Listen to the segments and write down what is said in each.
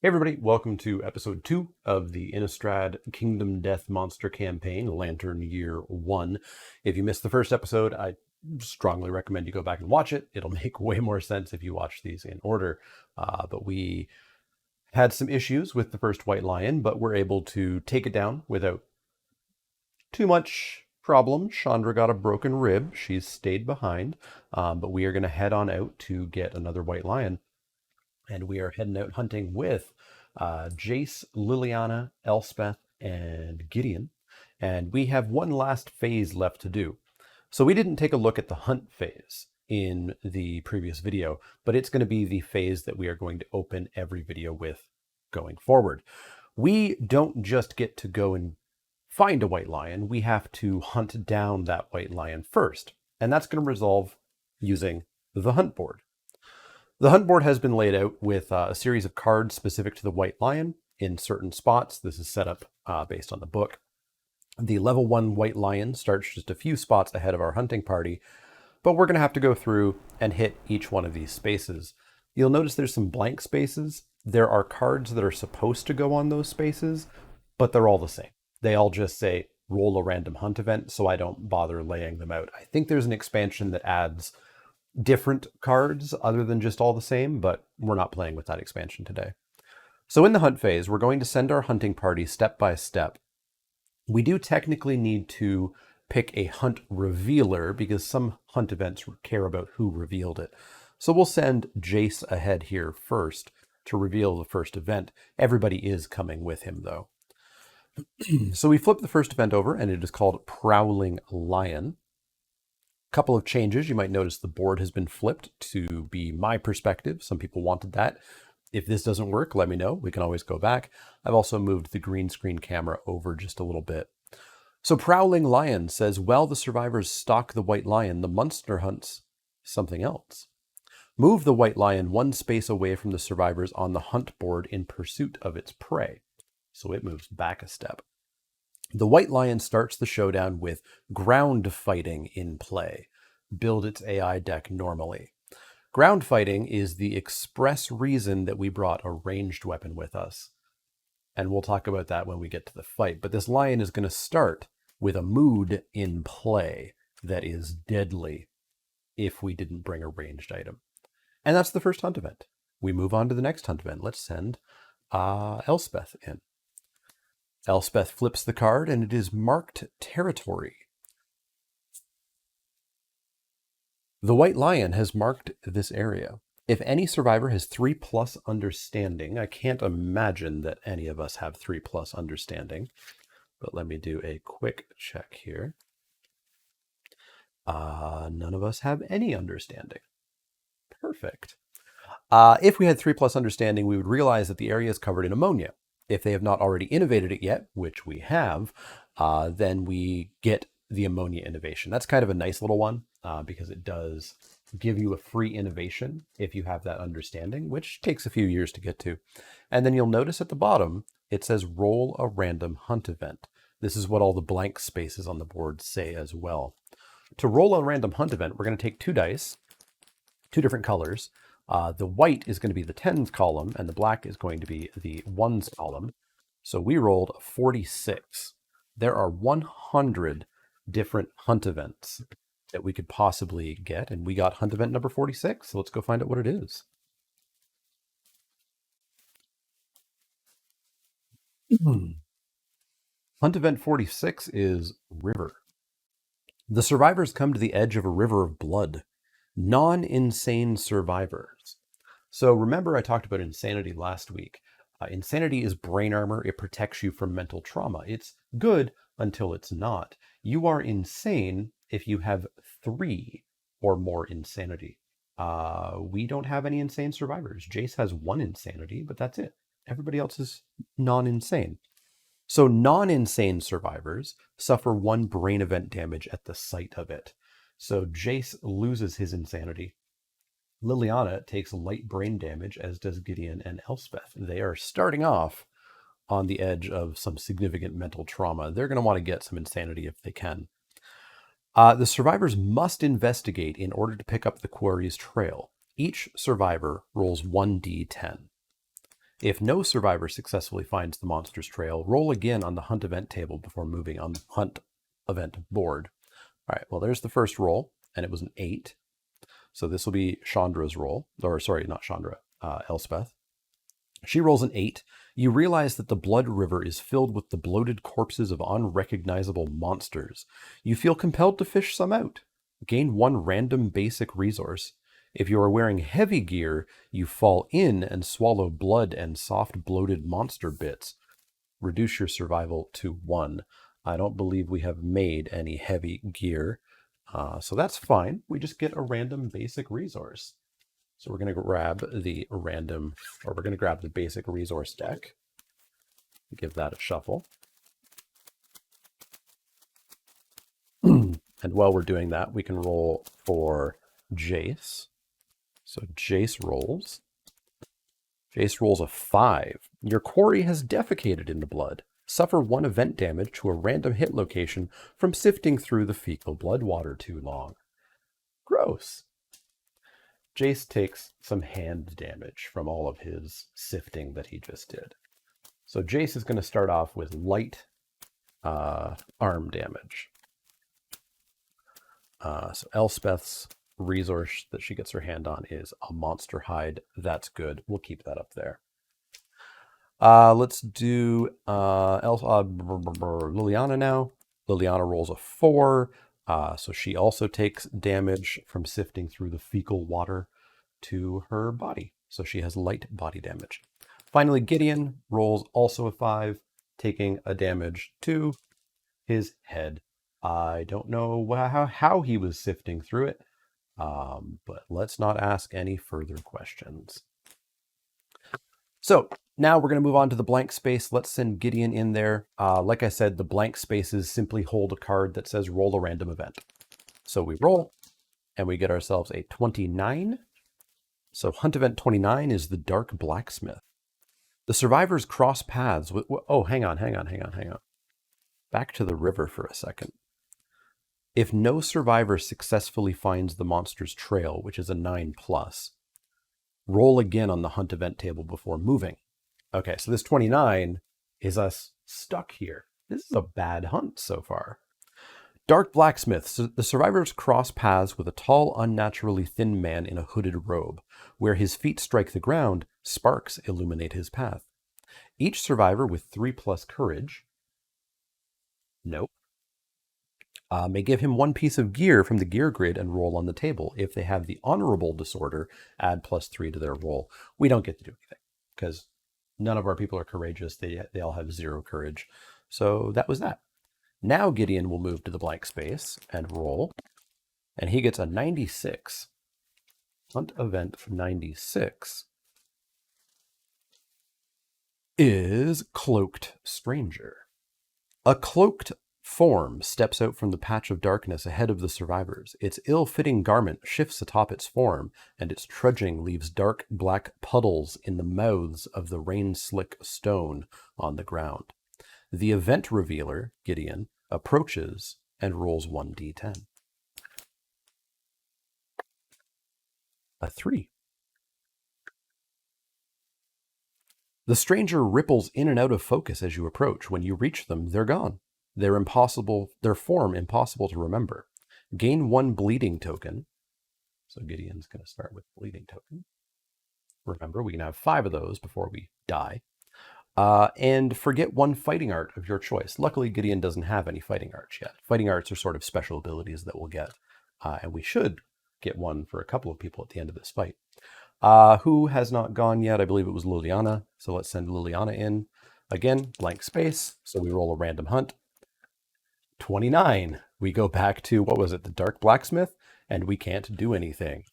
Hey everybody, welcome to episode 2 of the Innistrad Kingdom Death Monster campaign, Lantern Year 1. If you missed the first episode, I strongly recommend you go back and watch it. It'll make way more sense if you watch these in order. But we had some issues with the first White Lion, but we're able to take it down without too much problem. Chandra got a broken rib. She's stayed behind, but we are going to head on out to get another White Lion. And we are heading out hunting with Jace, Liliana, Elspeth, and Gideon. And we have one last phase left to do. So we didn't take a look at the hunt phase in the previous video, but it's going to be the phase that we are going to open every video with going forward. We don't just get to go and find a white lion. We have to hunt down that white lion first. And that's going to resolve using the hunt board. The hunt board has been laid out with a series of cards specific to the white lion in certain spots. This is set up based on the book. The level 1 white lion starts just a few spots ahead of our hunting party, but we're going to have to go through and hit each one of these spaces. You'll notice there's some blank spaces. There are cards that are supposed to go on those spaces, but they're all the same. They all just say roll a random hunt event, so I don't bother laying them out. I think there's an expansion that adds different cards other than just all the same, but we're not playing with that expansion today. So in the hunt phase, we're going to send our hunting party step by step. We do technically need to pick a hunt revealer because some hunt events care about who revealed it. So we'll send Jace ahead here first to reveal the first event. Everybody is coming with him though. So we flip the first event over and it is called Prowling Lion. Couple of changes. You might notice the board has been flipped to be my perspective. Some people wanted that. If this doesn't work, let me know. We can always go back. I've also moved the green screen camera over just a little bit. So Prowling Lion says, while the survivors stalk the white lion, the monster hunts something else. Move the white lion one space away from the survivors on the hunt board in pursuit of its prey. So it moves back a step. The white lion starts the showdown with ground fighting in play. Build its AI deck normally. Ground fighting is the express reason that we brought a ranged weapon with us. And we'll talk about that when we get to the fight. But this lion is going to start with a mood in play that is deadly if we didn't bring a ranged item. And that's the first hunt event. We move on to the next hunt event. Let's send Elspeth in. Elspeth flips the card and it is marked territory. The white lion has marked this area. If any survivor has 3+ understanding, I can't imagine that any of us have 3+ understanding, but let me do a quick check here. None of us have any understanding. Perfect. If we had 3+ understanding, we would realize that the area is covered in ammonia. If they have not already innovated it yet, which we have, then we get the ammonia innovation. That's kind of a nice little one because it does give you a free innovation if you have that understanding, which takes a few years to get to. And then you'll notice at the bottom, it says roll a random hunt event. This is what all the blank spaces on the board say as well. To roll a random hunt event, we're going to take 2 dice, 2 different colors. The white is going to be the 10s column, and the black is going to be the 1s column. So we rolled 46. There are 100 different hunt events that we could possibly get, and we got hunt event number 46. So let's go find out what it is. Hunt event 46 is River. The survivors come to the edge of a river of blood. Non-insane survivors. So remember I talked about insanity last week. Insanity is brain armor. It protects you from mental trauma. It's good until it's not. You are insane if you have 3 or more insanity. We don't have any insane survivors. Jace has 1 insanity, but that's it. Everybody else is non-insane. So non-insane survivors suffer 1 brain event damage at the sight of it. So Jace loses his insanity. Liliana takes light brain damage, as does Gideon and Elspeth. They are starting off on the edge of some significant mental trauma. They're going to want to get some insanity if they can. The survivors must investigate in order to pick up the quarry's trail. Each survivor rolls 1d10. If no survivor successfully finds the monster's trail, roll again on the hunt event table before moving on the hunt event board. All right, well, there's the first roll, and it was an 8. So this will be Chandra's roll, or sorry, not Chandra, Elspeth. She rolls an 8. You realize that the blood river is filled with the bloated corpses of unrecognizable monsters. You feel compelled to fish some out. Gain 1 random basic resource. If you are wearing heavy gear, you fall in and swallow blood and soft bloated monster bits. Reduce your survival to 1. I don't believe we have made any heavy gear, so that's fine. We just get a random basic resource. So we're going to grab the basic resource deck. Give that a shuffle. And while we're doing that, we can roll for Jace. So Jace rolls. Jace rolls a 5. Your quarry has defecated in the blood. Suffer 1 event damage to a random hit location from sifting through the fecal blood water too long. Gross. Jace takes some hand damage from all of his sifting that he just did. So Jace is going to start off with light arm damage. So Elspeth's resource that she gets her hand on is a monster hide. That's good. We'll keep that up there. Let's do Liliana now. Liliana rolls a 4. So she also takes damage from sifting through the fecal water to her body. So she has light body damage. Finally, Gideon rolls also a 5, taking a damage to his head. I don't know how he was sifting through it, but let's not ask any further questions. So now we're going to move on to the blank space. Let's send Gideon in there. Like I said, the blank spaces simply hold a card that says roll a random event. So we roll, and we get ourselves a 29. So hunt event 29 is the Dark Blacksmith. The survivors cross paths with... Oh, hang on. Back to the river for a second. If no survivor successfully finds the monster's trail, which is a 9+, roll again on the hunt event table before moving. Okay, so this 29 is us stuck here. This is a bad hunt so far. Dark Blacksmith. So the survivors cross paths with a tall, unnaturally thin man in a hooded robe. Where his feet strike the ground, sparks illuminate his path. Each survivor with 3+ courage, may give him 1 piece of gear from the gear grid and roll on the table. If they have the honorable disorder, add +3 to their roll. We don't get to do anything because none of our people are courageous. They all have 0 courage. So that was that. Now Gideon will move to the blank space and roll, and he gets a 96. Hunt event 96 is Cloaked Stranger. A cloaked form steps out from the patch of darkness ahead of the survivors. Its ill-fitting garment shifts atop its form, and its trudging leaves dark black puddles in the mouths of the rain-slick stone on the ground. The event revealer, Gideon, approaches and rolls 1d10. A 3. The stranger ripples in and out of focus as you approach. When you reach them, they're gone. Their form impossible to remember. Gain 1 bleeding token. So Gideon's going to start with bleeding token. Remember, we can have 5 of those before we die. And forget 1 fighting art of your choice. Luckily, Gideon doesn't have any fighting arts yet. Fighting arts are sort of special abilities that we'll get. And we should get 1 for a couple of people at the end of this fight. Who has not gone yet? I believe it was Liliana. So let's send Liliana in. Again, blank space. So we roll a random hunt. 29. We go back to, what was it, the Dark Blacksmith? And we can't do anything.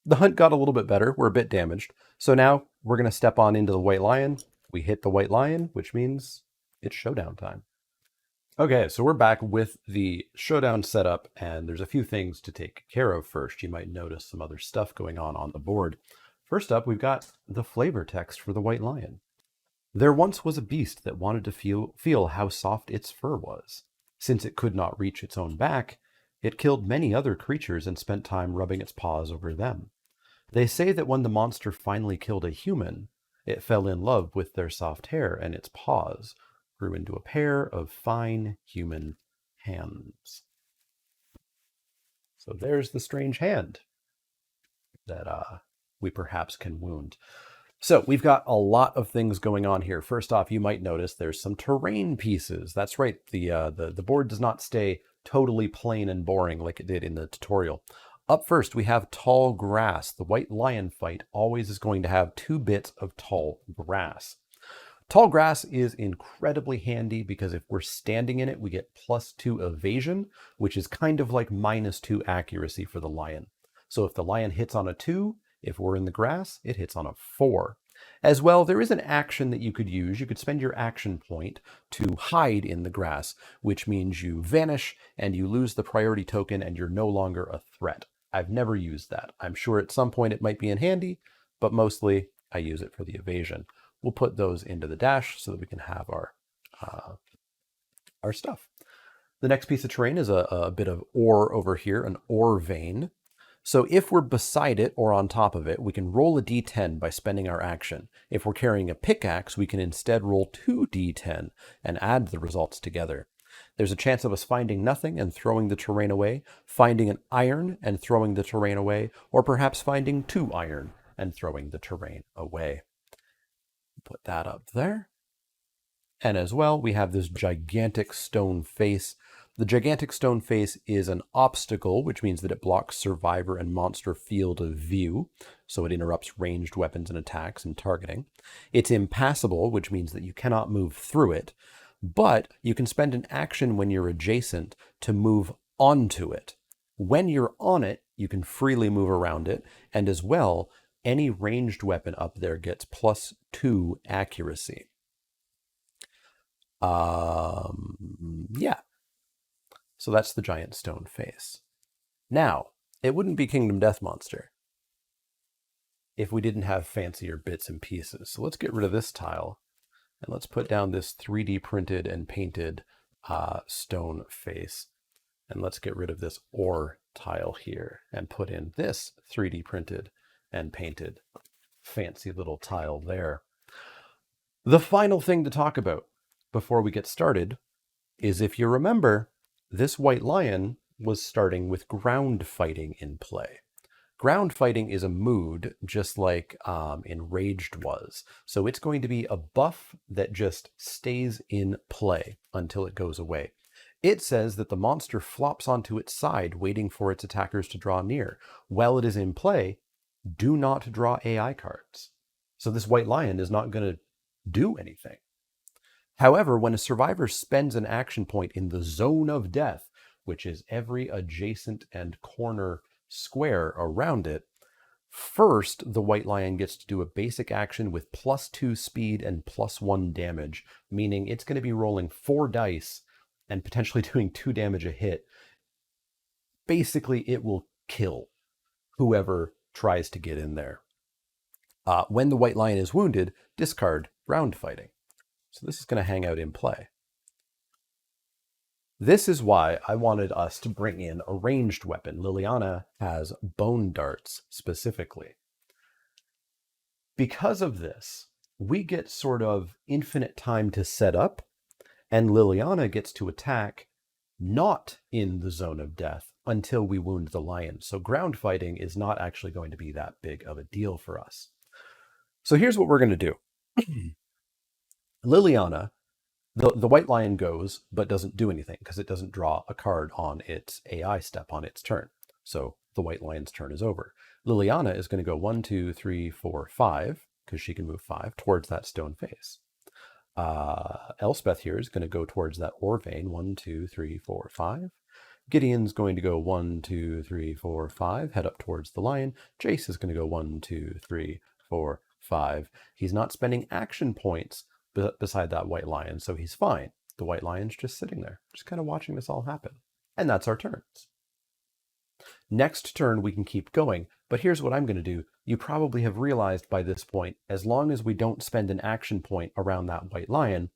The hunt got a little bit better. We're a bit damaged. So now we're going to step on into the White Lion. We hit the White Lion, which means it's showdown time. Okay, so we're back with the showdown setup, and there's a few things to take care of first. You might notice some other stuff going on the board. First up, we've got the flavor text for the White Lion. There once was a beast that wanted to feel how soft its fur was. Since it could not reach its own back, it killed many other creatures and spent time rubbing its paws over them. They say that when the monster finally killed a human, it fell in love with their soft hair, and its paws grew into a pair of fine human hands. So there's the strange hand that we perhaps can wound. So we've got a lot of things going on here. First off, you might notice there's some terrain pieces. That's right. The board does not stay totally plain and boring like it did in the tutorial. Up first, we have tall grass. The white lion fight always is going to have 2 bits of tall grass. Tall grass is incredibly handy because if we're standing in it, we get +2 evasion, which is kind of like -2 accuracy for the lion. So if the lion hits on a 2, if we're in the grass, it hits on a 4. As well, there is an action that you could use. You could spend your action point to hide in the grass, which means you vanish and you lose the priority token and you're no longer a threat. I've never used that. I'm sure at some point it might be in handy, but mostly I use it for the evasion. We'll put those into the dash so that we can have our stuff. The next piece of terrain is a bit of ore over here, an ore vein. So if we're beside it or on top of it, we can roll a d10 by spending our action. If we're carrying a pickaxe, we can instead roll 2d10 and add the results together. There's a chance of us finding nothing and throwing the terrain away, finding an iron and throwing the terrain away, or perhaps finding 2 iron and throwing the terrain away. Put that up there. And as well, we have this gigantic stone face. The gigantic stone face is an obstacle, which means that it blocks survivor and monster field of view, so it interrupts ranged weapons and attacks and targeting. It's impassable, which means that you cannot move through it, but you can spend an action when you're adjacent to move onto it. When you're on it, you can freely move around it, and as well, any ranged weapon up there gets +2 accuracy. Yeah. So that's the giant stone face. Now, it wouldn't be Kingdom Death Monster if we didn't have fancier bits and pieces. So let's get rid of this tile, and let's put down this 3D printed and painted stone face. And let's get rid of this ore tile here and put in this 3D printed and painted fancy little tile there. The final thing to talk about before we get started is, if you remember, this white lion was starting with ground fighting in play. Ground fighting is a mood just like Enraged was. So it's going to be a buff that just stays in play until it goes away. It says that the monster flops onto its side, waiting for its attackers to draw near. While it is in play, do not draw AI cards. So this white lion is not going to do anything. However, when a survivor spends an action point in the zone of death, which is every adjacent and corner square around it, first the white lion gets to do a basic action with +2 speed and +1 damage, meaning it's going to be rolling 4 dice and potentially doing 2 damage a hit. Basically, it will kill whoever tries to get in there. When the white lion is wounded, discard ground fighting. So this is going to hang out in play. This is why I wanted us to bring in a ranged weapon. Liliana has bone darts specifically. Because of this, we get sort of infinite time to set up, and Liliana gets to attack not in the zone of death until we wound the lion. So ground fighting is not actually going to be that big of a deal for us. So here's what we're going to do. Liliana, the white lion goes, but doesn't do anything because it doesn't draw a card on its AI step on its turn. So the white lion's turn is over. Liliana is going to go 1, 2, 3, 4, 5, because she can move 5 towards that stone face. Elspeth here is going to go towards that ore vein, 1, 2, 3, 4, 5. Gideon's going to go 1, 2, 3, 4, 5, head up towards the lion. Jace is going to go 1, 2, 3, 4, 5. He's not spending action points beside that white lion, so he's fine. The white lion's just sitting there, just kind of watching this all happen. And that's our turns. Next turn, we can keep going, but here's what I'm going to do. You probably have realized by this point, as long as we don't spend an action point around that white lion,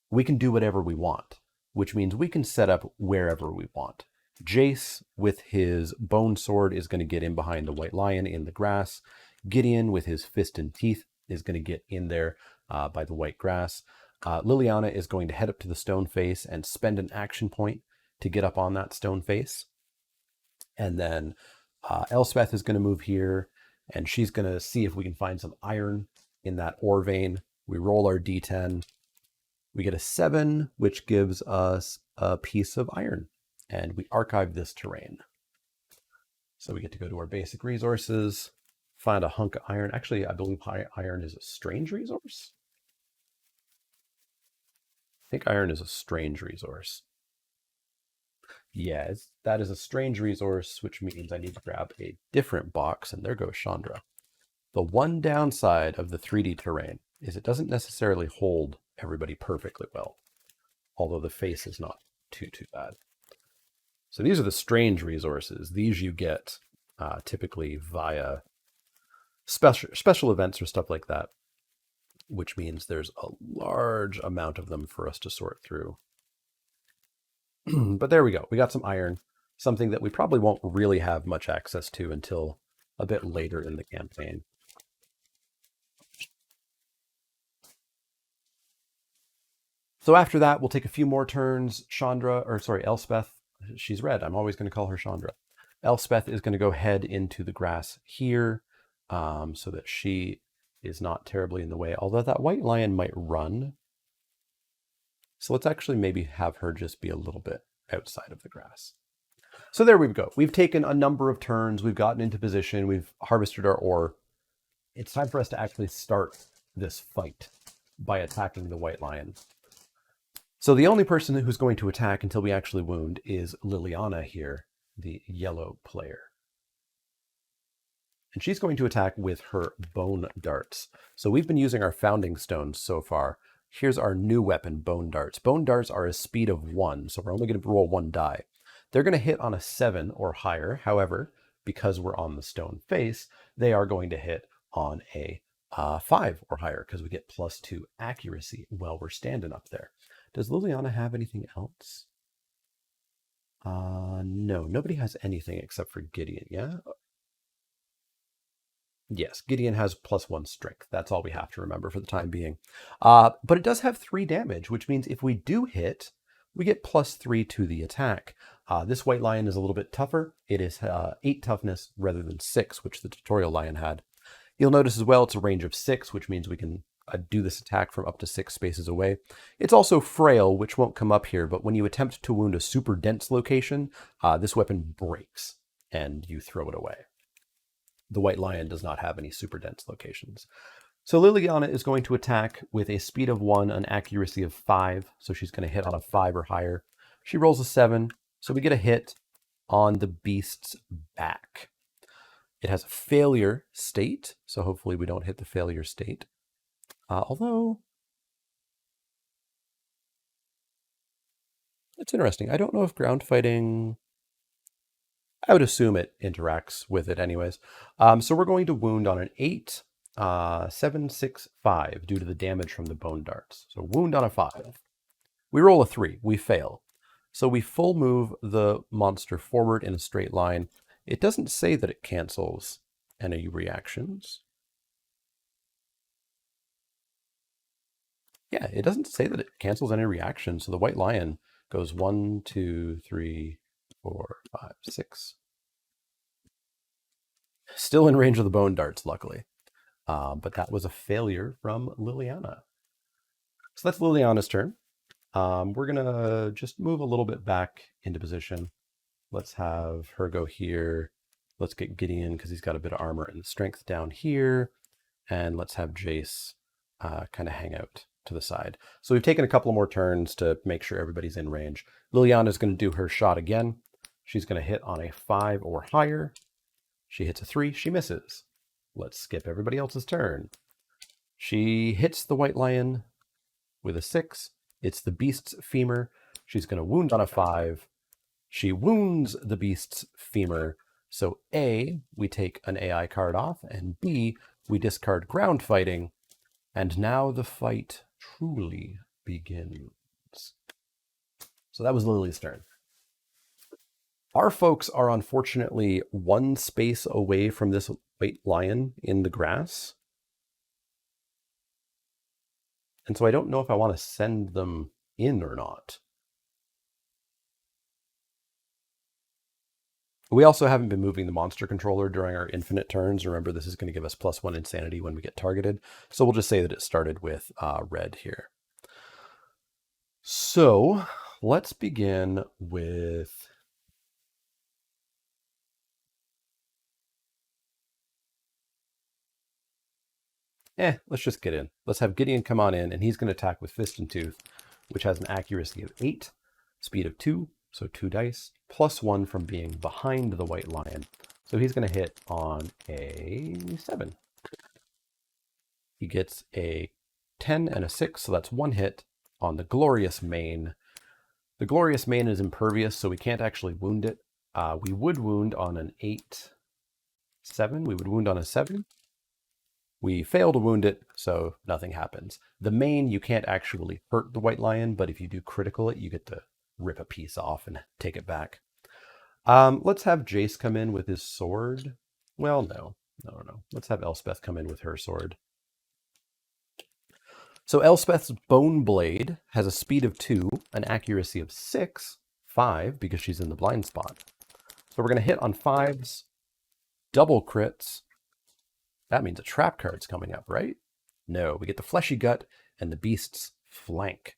we can do whatever we want, which means we can set up wherever we want. Jace with his bone sword is going to get in behind the white lion in the grass. Gideon with his fist and teeth is going to get in there by the white grass. Liliana is going to head up to the stone face and spend an action point to get up on that stone face. And then Elspeth is going to move here, and she's going to see if we can find some iron in that ore vein. We roll our d10. We get a 7, which gives us a piece of iron, and we archive this terrain. So we get to go to our basic resources, find a hunk of iron. Actually, I believe iron is a strange resource. I think iron is a strange resource. Yeah, that is a strange resource, which means I need to grab a different box, and there goes Chandra. The one downside of the 3D terrain is it doesn't necessarily hold everybody perfectly well, although the face is not too bad. So these are the strange resources. These you get typically via special events or stuff like that, which means there's a large amount of them for us to sort through. But there we go. We got some iron, something that we probably won't really have much access to until a bit later in the campaign. So after that, we'll take a few more turns. Elspeth, she's red. I'm always going to call her Chandra. Elspeth is going to go head into the grass here so that she is not terribly in the way, although that white lion might run. So let's actually maybe have her just be a little bit outside of the grass. So there we go. We've taken a number of turns. We've gotten into position. We've harvested our ore. It's time for us to actually start this fight by attacking the white lion. So the only person who's going to attack until we actually wound is Liliana here, the yellow player. And she's going to attack with her bone darts. So we've been using our founding stones so far. Here's our new weapon, bone darts. Bone darts are a speed of 1, so we're only going to roll 1 die. They're going to hit on a 7 or higher. However, because we're on the stone face, they are going to hit on a 5 or higher because we get +2 accuracy while we're standing up there. Does Liliana have anything else? No, nobody has anything except for Gideon, yeah? Yes, Gideon has +1 strength. That's all we have to remember for the time being. But it does have 3 damage, which means if we do hit, we get +3 to the attack. This white lion is a little bit tougher. It is 8 toughness rather than 6, which the tutorial lion had. You'll notice as well it's a range of 6, which means we can do this attack from up to 6 spaces away. It's also frail, which won't come up here, but when you attempt to wound a super dense location, this weapon breaks and you throw it away. The white lion does not have any super dense locations. So Liliana is going to attack with a speed of 1, an accuracy of 5, so she's going to hit on a 5 or higher. She rolls a 7, so we get a hit on the beast's back. It has a failure state, so hopefully we don't hit the failure state. Although, it's interesting. I don't know if ground fighting... I would assume it interacts with it anyways. So we're going to wound on an 8, 7, 6, 5 due to the damage from the bone darts. So wound on a 5. We roll a 3. We fail. So we full move the monster forward in a straight line. It doesn't say that it cancels any reactions. Yeah, it doesn't say that it cancels any reactions. So the white lion goes 1, 2, 3, 4, 5, 6. Still in range of the bone darts, luckily. But that was a failure from Liliana. So that's Liliana's turn. We're going to just move a little bit back into position. Let's have her go here. Let's get Gideon, because he's got a bit of armor and strength down here. And let's have Jace kind of hang out to the side. So we've taken a couple more turns to make sure everybody's in range. Liliana is going to do her shot again. She's going to hit on a 5 or higher. She hits a 3. She misses. Let's skip everybody else's turn. She hits the white lion with a 6. It's the beast's femur. She's going to wound on a 5. She wounds the beast's femur. So A, we take an AI card off, and B, we discard ground fighting. And now the fight truly begins. So that was Lily's turn. Our folks are unfortunately one space away from this white lion in the grass. And so I don't know if I want to send them in or not. We also haven't been moving the monster controller during our infinite turns. Remember, this is going to give us +1 insanity when we get targeted. So we'll just say that it started with red here. So let's begin with... let's just get in. Let's have Gideon come on in, and he's going to attack with Fist and Tooth, which has an accuracy of 8, speed of 2, so 2 dice, +1 from being behind the white lion. So he's going to hit on a 7. He gets a 10 and a 6, so that's 1 hit on the Glorious Mane. The Glorious Mane is impervious, so we can't actually wound it. We would wound on an 8, 7. We would wound on a 7. We fail to wound it, so nothing happens. The mane, you can't actually hurt the white lion, but if you do critical it, you get to rip a piece off and take it back. Let's have Jace come in with his sword. Well, no. Let's have Elspeth come in with her sword. So Elspeth's Bone Blade has a speed of 2, an accuracy of 6, 5, because she's in the blind spot. So we're going to hit on 5s, double crits. That means a trap card's coming up, right? No, we get the Fleshy Gut and the Beast's Flank.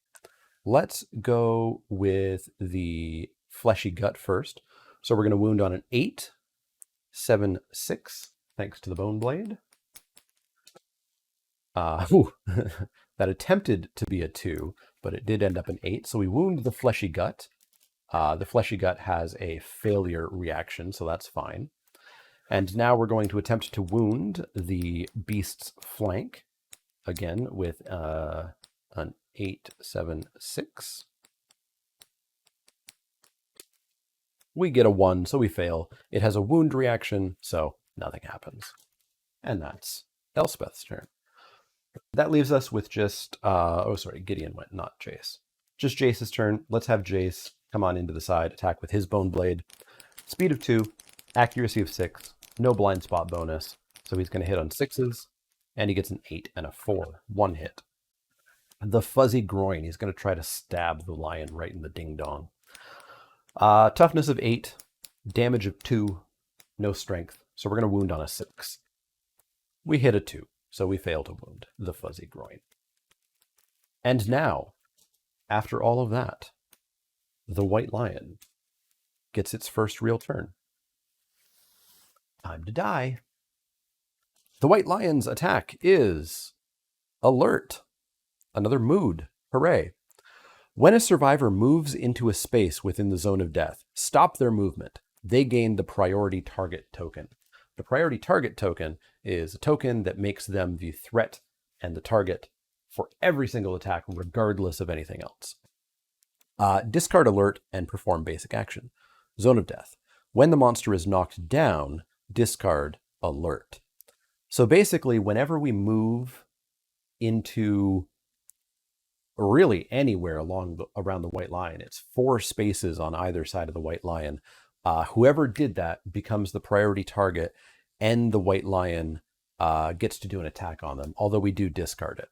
Let's go with the Fleshy Gut first. So we're going to wound on an 8, 7, 6, thanks to the Bone Blade. That attempted to be a 2, but it did end up an 8. So we wound the Fleshy Gut. The Fleshy Gut has a failure reaction, so that's fine. And now we're going to attempt to wound the Beast's Flank, again with an 8, 7, 6. We get a 1, so we fail. It has a wound reaction, so nothing happens. And that's Elspeth's turn. That leaves us with just... Gideon went, not Jace. Just Jace's turn. Let's have Jace come on into the side, attack with his Bone Blade. Speed of 2, accuracy of 6, no blind spot bonus. So he's going to hit on 6s, and he gets an 8 and a 4. 1 hit. The Fuzzy Groin. He's going to try to stab the lion right in the ding-dong. Toughness of 8, damage of 2, no strength. So we're going to wound on a 6. We hit a 2, so we fail to wound the Fuzzy Groin. And now, after all of that, the white lion gets its first real turn. Time to die. The white lion's attack is Alert. Another mood. Hooray. When a survivor moves into a space within the zone of death, stop their movement. They gain the priority target token. The priority target token is a token that makes them the threat and the target for every single attack, regardless of anything else. Discard alert and perform basic action. Zone of death. When the monster is knocked down, discard alert. So basically, whenever we move into really anywhere around the white lion, it's 4 spaces on either side of the white lion. Whoever did that becomes the priority target, and the white lion gets to do an attack on them, although we do discard it.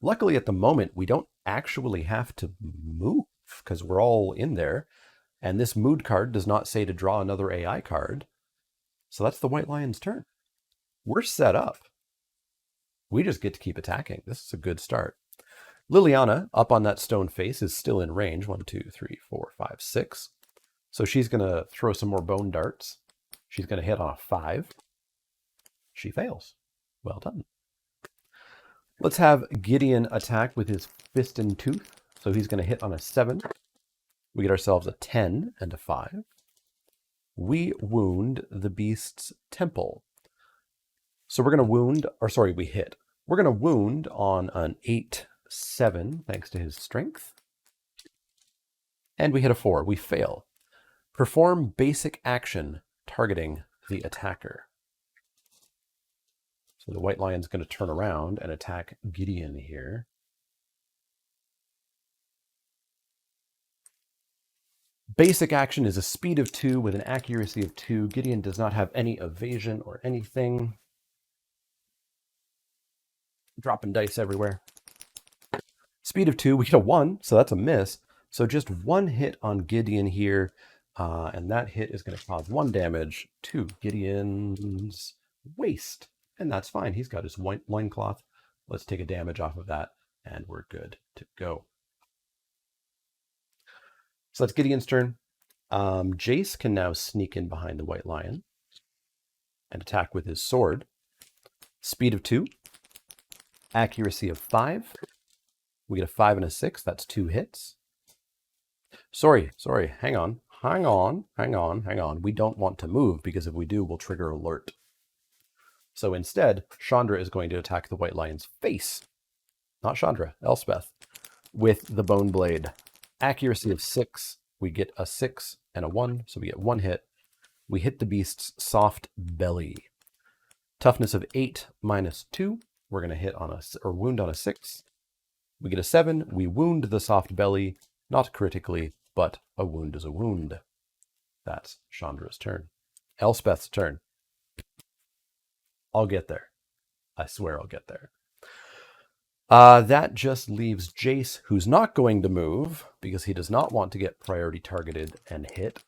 Luckily, at the moment, we don't actually have to move because we're all in there, and this mood card does not say to draw another AI card. So that's the white lion's turn. We're set up. We just get to keep attacking. This is a good start. Liliana, up on that stone face, is still in range. 1, 2, 3, 4, 5, 6. So she's going to throw some more bone darts. She's going to hit on a 5. She fails. Well done. Let's have Gideon attack with his Fist and Tooth. So he's going to hit on a 7. We get ourselves a 10 and a 5. We wound the beast's temple. So we're going to wound, we hit. We're going to wound on an 8, 7, thanks to his strength. And we hit a 4. We fail. Perform basic action targeting the attacker. So the white lion's going to turn around and attack Gideon here. Basic action is a speed of 2 with an accuracy of 2. Gideon does not have any evasion or anything. Dropping dice everywhere. Speed of 2, we get a 1, so that's a miss. So just one hit on Gideon here, and that hit is going to cause 1 damage to Gideon's waist. And that's fine. He's got his loincloth. Let's take a damage off of that, and we're good to go. So that's Gideon's turn. Jace can now sneak in behind the White Lion and attack with his sword. Speed of 2. Accuracy of 5. We get a 5 and a 6. That's 2 hits. Sorry. Hang on. We don't want to move, because if we do, we'll trigger alert. So instead, Chandra is going to attack the White Lion's face. Not Chandra, Elspeth, with the Bone Blade. Accuracy of 6. We get a 6 and a 1, so we get 1 hit. We hit the beast's soft belly. Toughness of 8 minus 2. We're going to hit on wound on a 6. We get a 7. We wound the soft belly, not critically, but a wound is a wound. That's Chandra's turn. Elspeth's turn. I'll get there. I swear I'll get there. That just leaves Jace, who's not going to move because he does not want to get priority targeted and hit.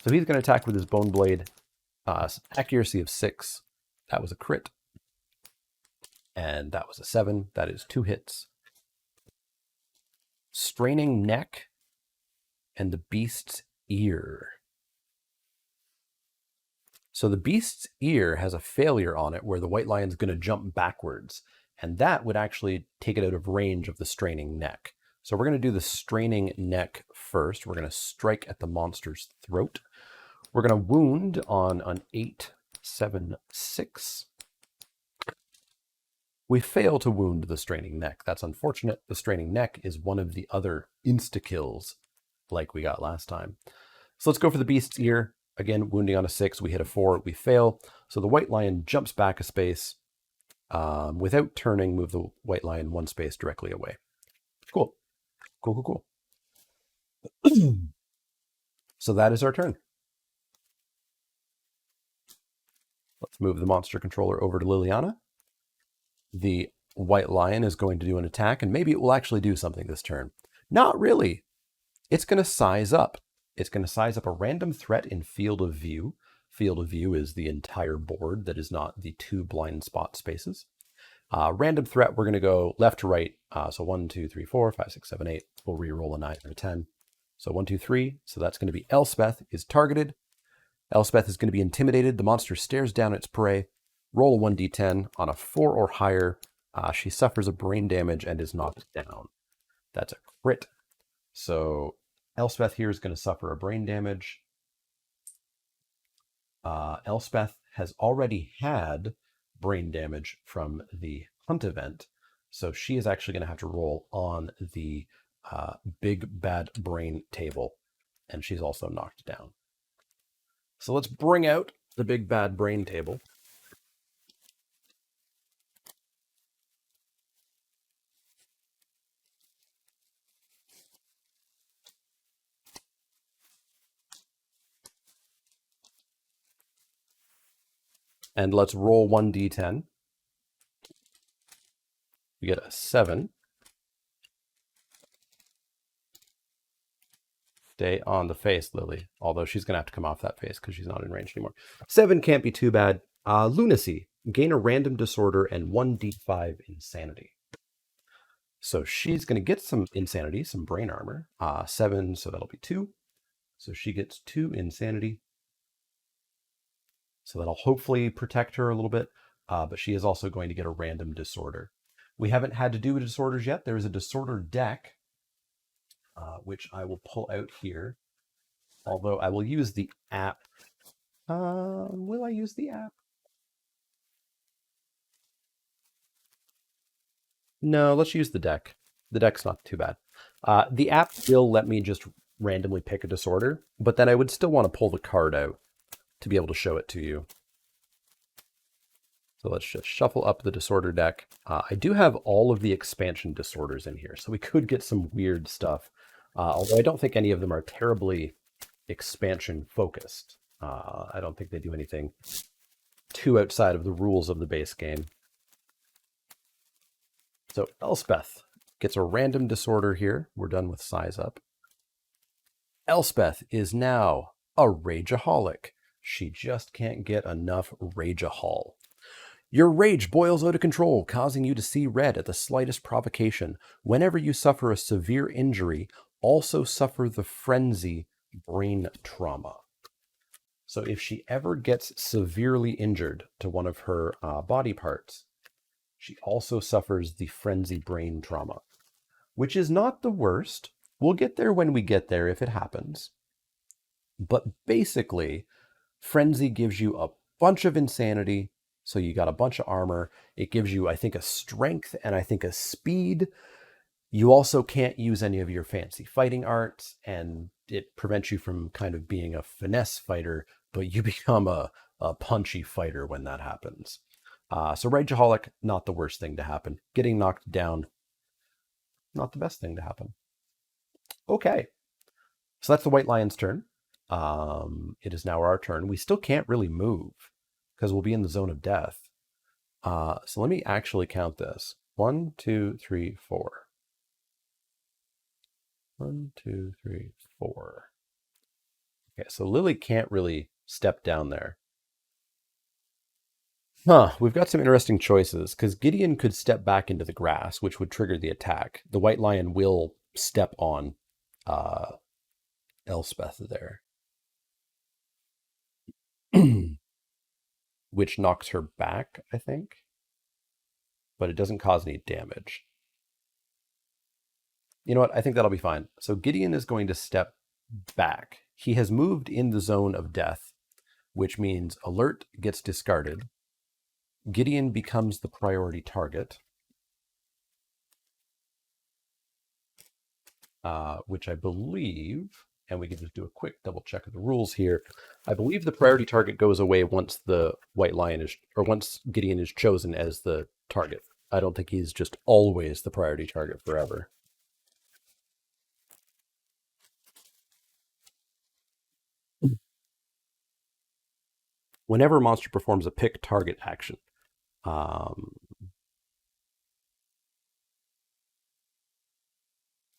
So he's going to attack with his Bone Blade. Accuracy of 6. That was a crit. And that was a 7. That is 2 hits. Straining Neck and the Beast's Ear. So the Beast's Ear has a failure on it where the White Lion's going to jump backwards. And that would actually take it out of range of the Straining Neck. So we're going to do the Straining Neck first. We're going to strike at the monster's throat. We're going to wound on an 8, 7, 6. We fail to wound the Straining Neck. That's unfortunate. The Straining Neck is one of the other insta-kills like we got last time. So let's go for the Beast's Ear. Again, wounding on a 6. We hit a 4. We fail. So the White Lion jumps back a space. Without turning, move the White Lion 1 space directly away. Cool. So that is our turn. Let's move the monster controller over to Liliana. The White Lion is going to do an attack, and maybe it will actually do something this turn. Not really. It's going to size up. It's going to size up a random threat in Field of View. Field of View is the entire board that is not the 2 blind spot spaces. Random threat, we're going to go left to right. So 1, 2, 3, 4, 5, 6, 7, 8. We'll re-roll a 9 or a 10. So 1, 2, 3. So that's going to be Elspeth is targeted. Elspeth is going to be intimidated. The monster stares down its prey. Roll a 1d10 on a 4 or higher. She suffers a brain damage and is knocked down. That's a crit. So Elspeth here is going to suffer a brain damage. Elspeth has already had brain damage from the hunt event, so she is actually going to have to roll on the big bad brain table, and she's also knocked down. So let's bring out the big bad brain table. And let's roll 1d10. We get a 7. Stay on the face, Lily. Although she's going to have to come off that face because she's not in range anymore. 7 can't be too bad. Lunacy. Gain a random disorder and 1d5 insanity. So she's going to get some insanity, some brain armor. 7, so that'll be 2. So she gets 2 insanity. So that'll hopefully protect her a little bit. But she is also going to get a random disorder. We haven't had to do with disorders yet. There is a disorder deck, which I will pull out here. Although I will use the app. Will I use the app? No, let's use the deck. The deck's not too bad. The app will let me just randomly pick a disorder, but then I would still want to pull the card out to be able to show it to you. So let's just shuffle up the disorder deck. I do have all of the expansion disorders in here, so we could get some weird stuff. Although I don't think any of them are terribly expansion focused. I don't think they do anything too outside of the rules of the base game. So Elspeth gets a random disorder here. We're done with size up. Elspeth is now a rageaholic. She just can't get enough rageahol. Your rage boils out of control, causing you to see red at the slightest provocation. Whenever you suffer a severe injury, also suffer the frenzy brain trauma. So if she ever gets severely injured to one of her body parts, she also suffers the frenzy brain trauma, which is not the worst. We'll get there when we get there if it happens. But basically, frenzy gives you a bunch of insanity. So you got a bunch of armor. It gives you, I think, a strength and I think a speed. You also can't use any of your fancy fighting arts, and it prevents you from kind of being a finesse fighter, but you become a punchy fighter when that happens. So Rageaholic, not the worst thing to happen. Getting knocked down, not the best thing to happen. Okay, so that's the White Lion's turn. It is now our turn. We still can't really move because we'll be in the zone of death. So let me actually count this. 1, 2, 3, 4. 1, 2, 3, 4. Okay, so Lily can't really step down there. We've got some interesting choices because Gideon could step back into the grass, which would trigger the attack. The White Lion will step on Elspeth there, which knocks her back, I think, but it doesn't cause any damage. You know what? I think that'll be fine. So Gideon is going to step back. He has moved in the zone of death, which means alert gets discarded. Gideon becomes the priority target, which I believe, and we can just do a quick double check of the rules here. I believe the priority target goes away once the White Lion is, or once Gideon is chosen as the target. I don't think he's just always the priority target forever. Whenever a monster performs a pick target action,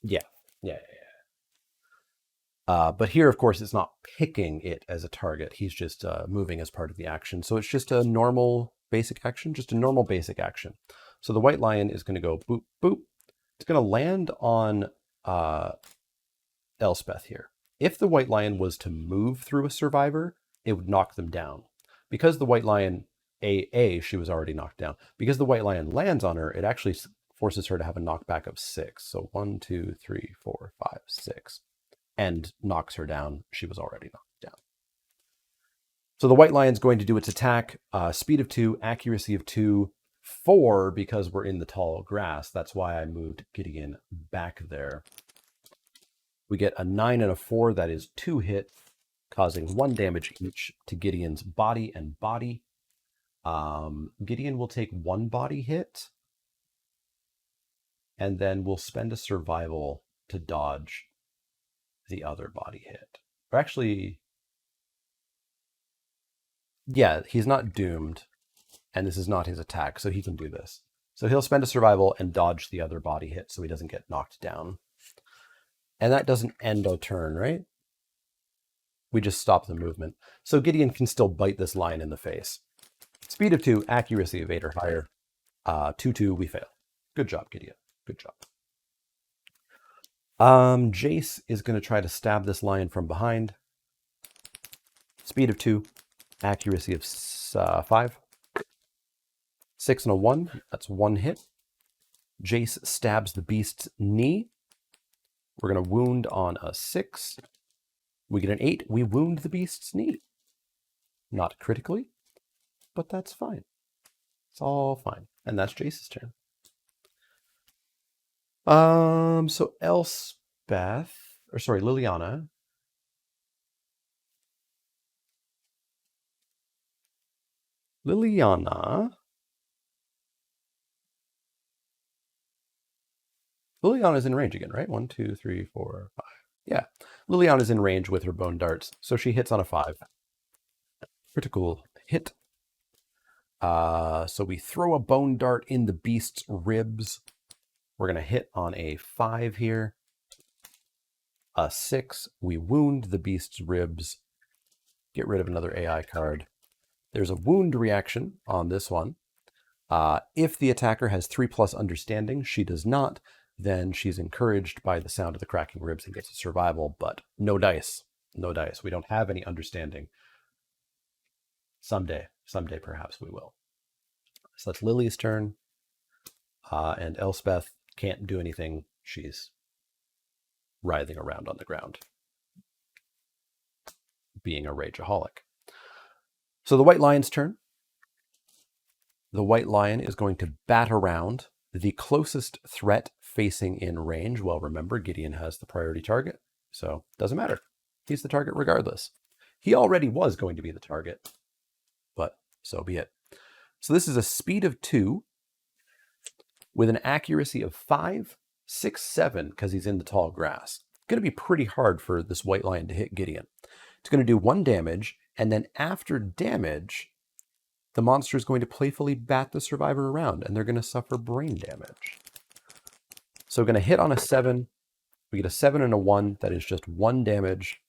yeah. But here, of course, it's not picking it as a target. He's just moving as part of the action. So it's just a normal basic action, just a normal basic action. So the White Lion is going to go boop, boop. It's going to land on Elspeth here. If the White Lion was to move through a survivor, it would knock them down. Because the White Lion, she was already knocked down. Because the White Lion lands on her, it actually forces her to have a knockback of 6. So 1, 2, 3, 4, 5, 6. And knocks her down. She was already knocked down. So the White Lion's going to do its attack. Speed of 2, accuracy of 2, 4 because we're in the tall grass. That's why I moved Gideon back there. We get a 9 and a 4. That is 2 hits, causing 1 damage each to Gideon's body and body. Gideon will take 1 body hit, and then we'll spend a survival to dodge the other body hit. Or actually, yeah, he's not doomed, and this is not his attack, so he can do this. So he'll spend a survival and dodge the other body hit so he doesn't get knocked down. And that doesn't end our turn, right? We just stop the movement. So Gideon can still bite this lion in the face. Speed of 2, accuracy of 8 or higher. 2-2, we fail. Good job, Gideon. Good job. Jace is going to try to stab this lion from behind. Speed of 2, accuracy of 5. 6 and a 1, that's 1 hit. Jace stabs the beast's knee. We're going to wound on a 6. We get an 8, we wound the beast's knee. Not critically, but that's fine. It's all fine. And that's Jace's turn. So Liliana. Liliana's in range again, right? 1, 2, 3, 4, 5. Yeah. Liliana's in range with her bone darts, so she hits on a 5. Critical hit. So we throw a bone dart in the beast's ribs. We're going to hit on a 5 here. A 6. We wound the beast's ribs. Get rid of another AI card. There's a wound reaction on this one. If the attacker has 3+ understanding, she does not, then she's encouraged by the sound of the cracking ribs and gets a survival, but no dice. No dice. We don't have any understanding. Someday perhaps we will. So that's Lily's turn. And Elspeth can't do anything. She's writhing around on the ground, being a rageaholic. So the White Lion's turn. The White Lion is going to bat around the closest threat facing in range. Well, remember, Gideon has the priority target, so it doesn't matter. He's the target regardless. He already was going to be the target, but so be it. So this is a speed of 2 with an accuracy of 5, 6, 7, because he's in the tall grass. It's going to be pretty hard for this White Lion to hit Gideon. It's going to do 1 damage, and then after damage, the monster is going to playfully bat the survivor around, and they're going to suffer brain damage. So we're going to hit on a 7. We get a 7 and a 1. That is just 1 damage.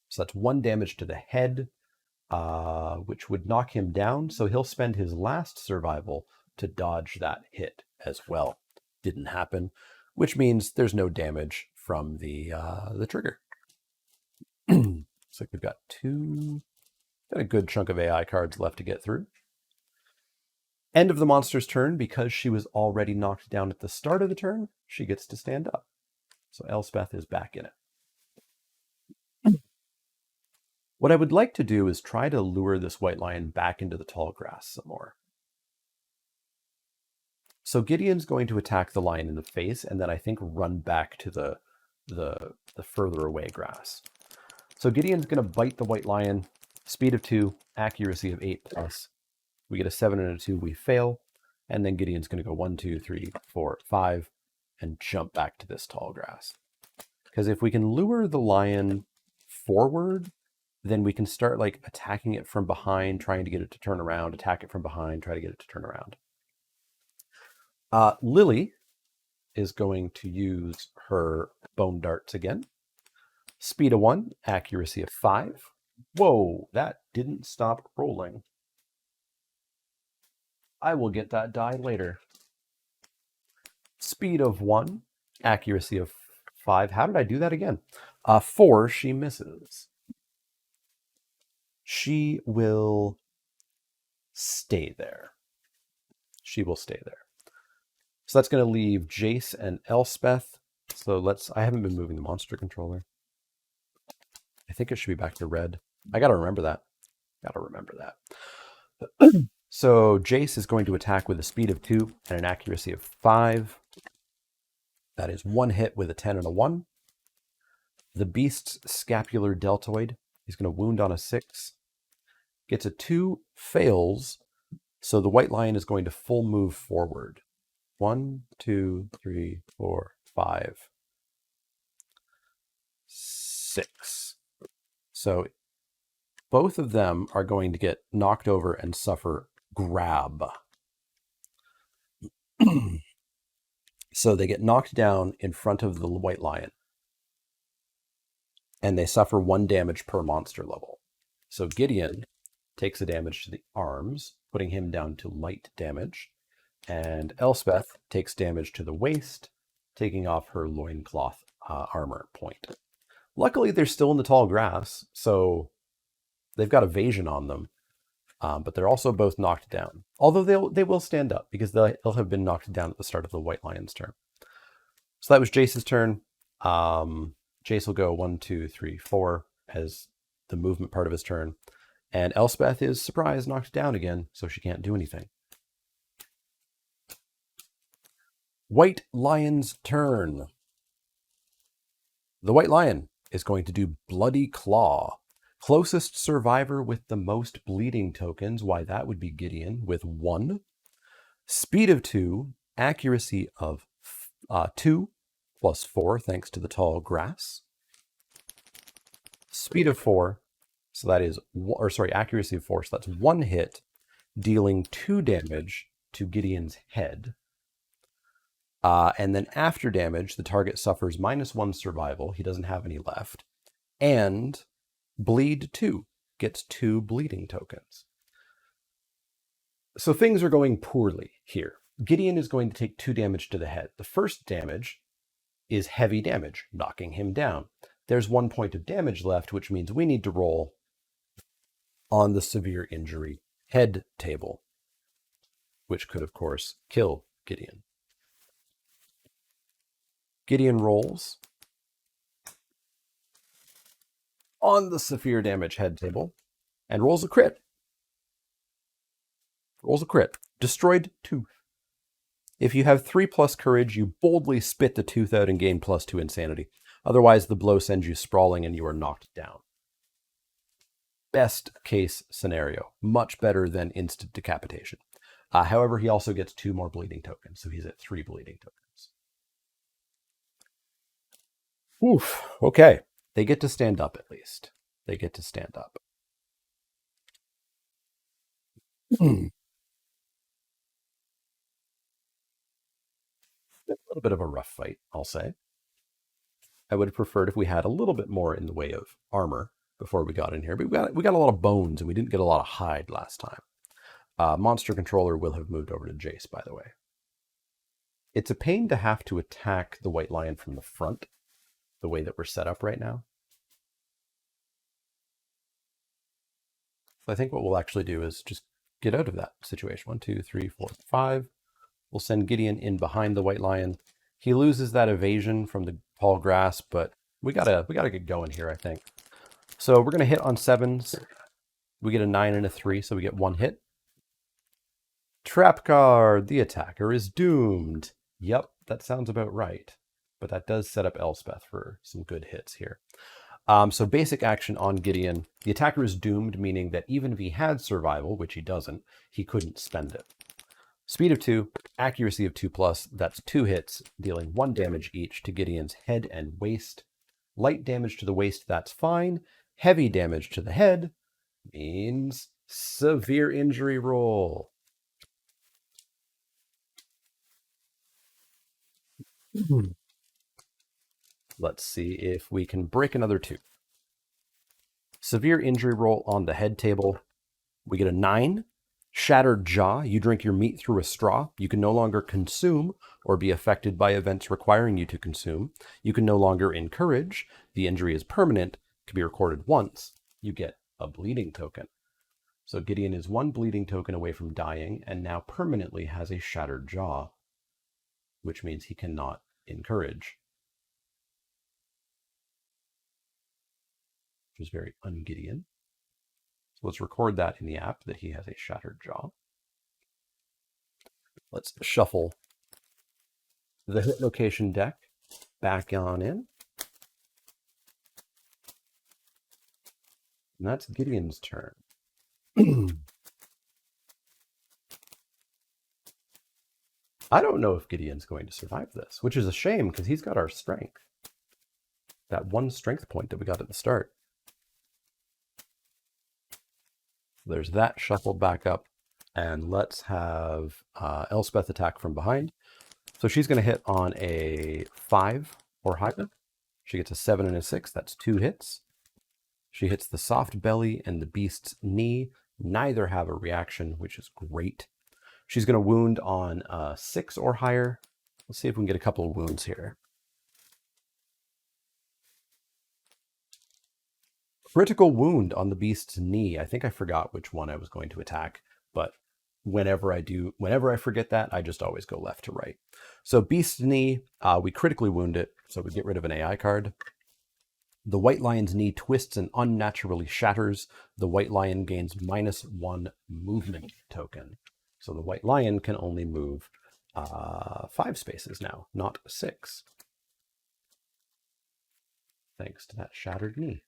So that's 1 damage to the head, which would knock him down. So he'll spend his last survival to dodge that hit as well. Didn't happen, which means there's no damage from the trigger. Looks like we've got got a good chunk of AI cards left to get through. End of the monster's turn. Because she was already knocked down at the start of the turn, she gets to stand up. So Elspeth is back in it. What I would like to do is try to lure this White Lion back into the tall grass some more. So Gideon's going to attack the lion in the face and then I think run back to the further away grass. So Gideon's going to bite the White Lion. Speed of 2, accuracy of 8+. We get a 7 and a 2, we fail. And then Gideon's going to go 1, 2, 3, 4, 5, and jump back to this tall grass. Because if we can lure the lion forward, then we can start like attacking it from behind, trying to get it to turn around, attack it from behind, try to get it to turn around. Lily is going to use her bone darts again. Speed of 1, accuracy of 5. Whoa, that didn't stop rolling. I will get that die later. Speed of 1, accuracy of 5. How did I do that again? 4, she misses. She will stay there. She will stay there. So that's going to leave Jace and Elspeth. So I haven't been moving the monster controller. I think it should be back to red. I got to remember that. So Jace is going to attack with a speed of 2 and an accuracy of 5. That is 1 hit with a 10 and a 1. The beast's scapular deltoid, he's going to wound on a 6. Gets a 2, fails. So the White Lion is going to full move forward. 1, 2, 3, 4, 5, 6. So both of them are going to get knocked over and suffer grab. So they get knocked down in front of the White Lion. And they suffer 1 damage per monster level. So Gideon takes a damage to the arms, putting him down to light damage. And Elspeth takes damage to the waist, taking off her loincloth armor point. Luckily, they're still in the tall grass, so they've got evasion on them. But they're also both knocked down. Although they will stand up, because they'll have been knocked down at the start of the White Lion's turn. So that was Jace's turn. Jace will go 1, 2, 3, 4 as the movement part of his turn. And Elspeth is, surprise, knocked down again, so she can't do anything. White Lion's turn. The White Lion is going to do Bloody Claw. Closest survivor with the most bleeding tokens, why that would be Gideon with 1. Speed of 2, accuracy of 2, +4 thanks to the tall grass. Speed of 4, so that is, accuracy of 4, so that's 1 hit, dealing 2 damage to Gideon's head. And then after damage, the target suffers -1 survival. He doesn't have any left. And bleed 2, gets 2 bleeding tokens. So things are going poorly here. Gideon is going to take 2 damage to the head. The first damage is heavy damage, knocking him down. There's 1 point of damage left, which means we need to roll on the severe injury head table, which could, of course, kill Gideon. Gideon rolls on the severe damage head table and rolls a crit. Destroyed tooth. If you have 3+ courage, you boldly spit the tooth out and gain +2 insanity. Otherwise, the blow sends you sprawling and you are knocked down. Best case scenario. Much better than instant decapitation. However, he also gets 2 more bleeding tokens, so he's at 3 bleeding tokens. Oof. Okay. They get to stand up at least. They get to stand up. A little bit of a rough fight, I'll say. I would have preferred if we had a little bit more in the way of armor before we got in here, but we got a lot of bones and we didn't get a lot of hide last time. Monster Controller will have moved over to Jace, by the way. It's a pain to have to attack the White Lion from the front, the way that we're set up right now. So I think what we'll actually do is just get out of that situation. 1, 2, 3, 4, 5. We'll send Gideon in behind the White Lion. He loses that evasion from the tall grass, but we gotta get going here, I think. So we're gonna hit on 7s. We get a 9 and a 3, so we get 1 hit. Trap card. The attacker is doomed. Yep, that sounds about right. But that does set up Elspeth for some good hits here. So basic action on Gideon. The attacker is doomed, meaning that even if he had survival, which he doesn't, he couldn't spend it. Speed of 2, accuracy of 2+, that's 2 hits, dealing 1 damage each to Gideon's head and waist. Light damage to the waist, that's fine. Heavy damage to the head means severe injury roll. Let's see if we can break another tooth. Severe injury roll on the head table. We get a 9. Shattered jaw. You drink your meat through a straw. You can no longer consume or be affected by events requiring you to consume. You can no longer encourage. The injury is permanent. Can be recorded once. You get a bleeding token. So Gideon is 1 bleeding token away from dying and now permanently has a shattered jaw, which means he cannot encourage. Which is very un-Gideon. So let's record that in the app that he has a shattered jaw. Let's shuffle the hit location deck back on in. And that's Gideon's turn. I don't know if Gideon's going to survive this, which is a shame because he's got our strength. That 1 strength point that we got at the start. There's that shuffled back up. And let's have Elspeth attack from behind. So she's going to hit on a 5 or higher. She gets a 7 and a 6. That's 2 hits. She hits the soft belly and the beast's knee. Neither have a reaction, which is great. She's going to wound on 6 or higher. Let's see if we can get a couple of wounds here. Critical wound on the beast's knee. I think I forgot which one I was going to attack, but whenever I forget that, I just always go left to right. So beast's knee, we critically wound it, so we get rid of an AI card. The White Lion's knee twists and unnaturally shatters. The White Lion gains -1 movement token. So the White Lion can only move 5 spaces now, not 6. Thanks to that shattered knee.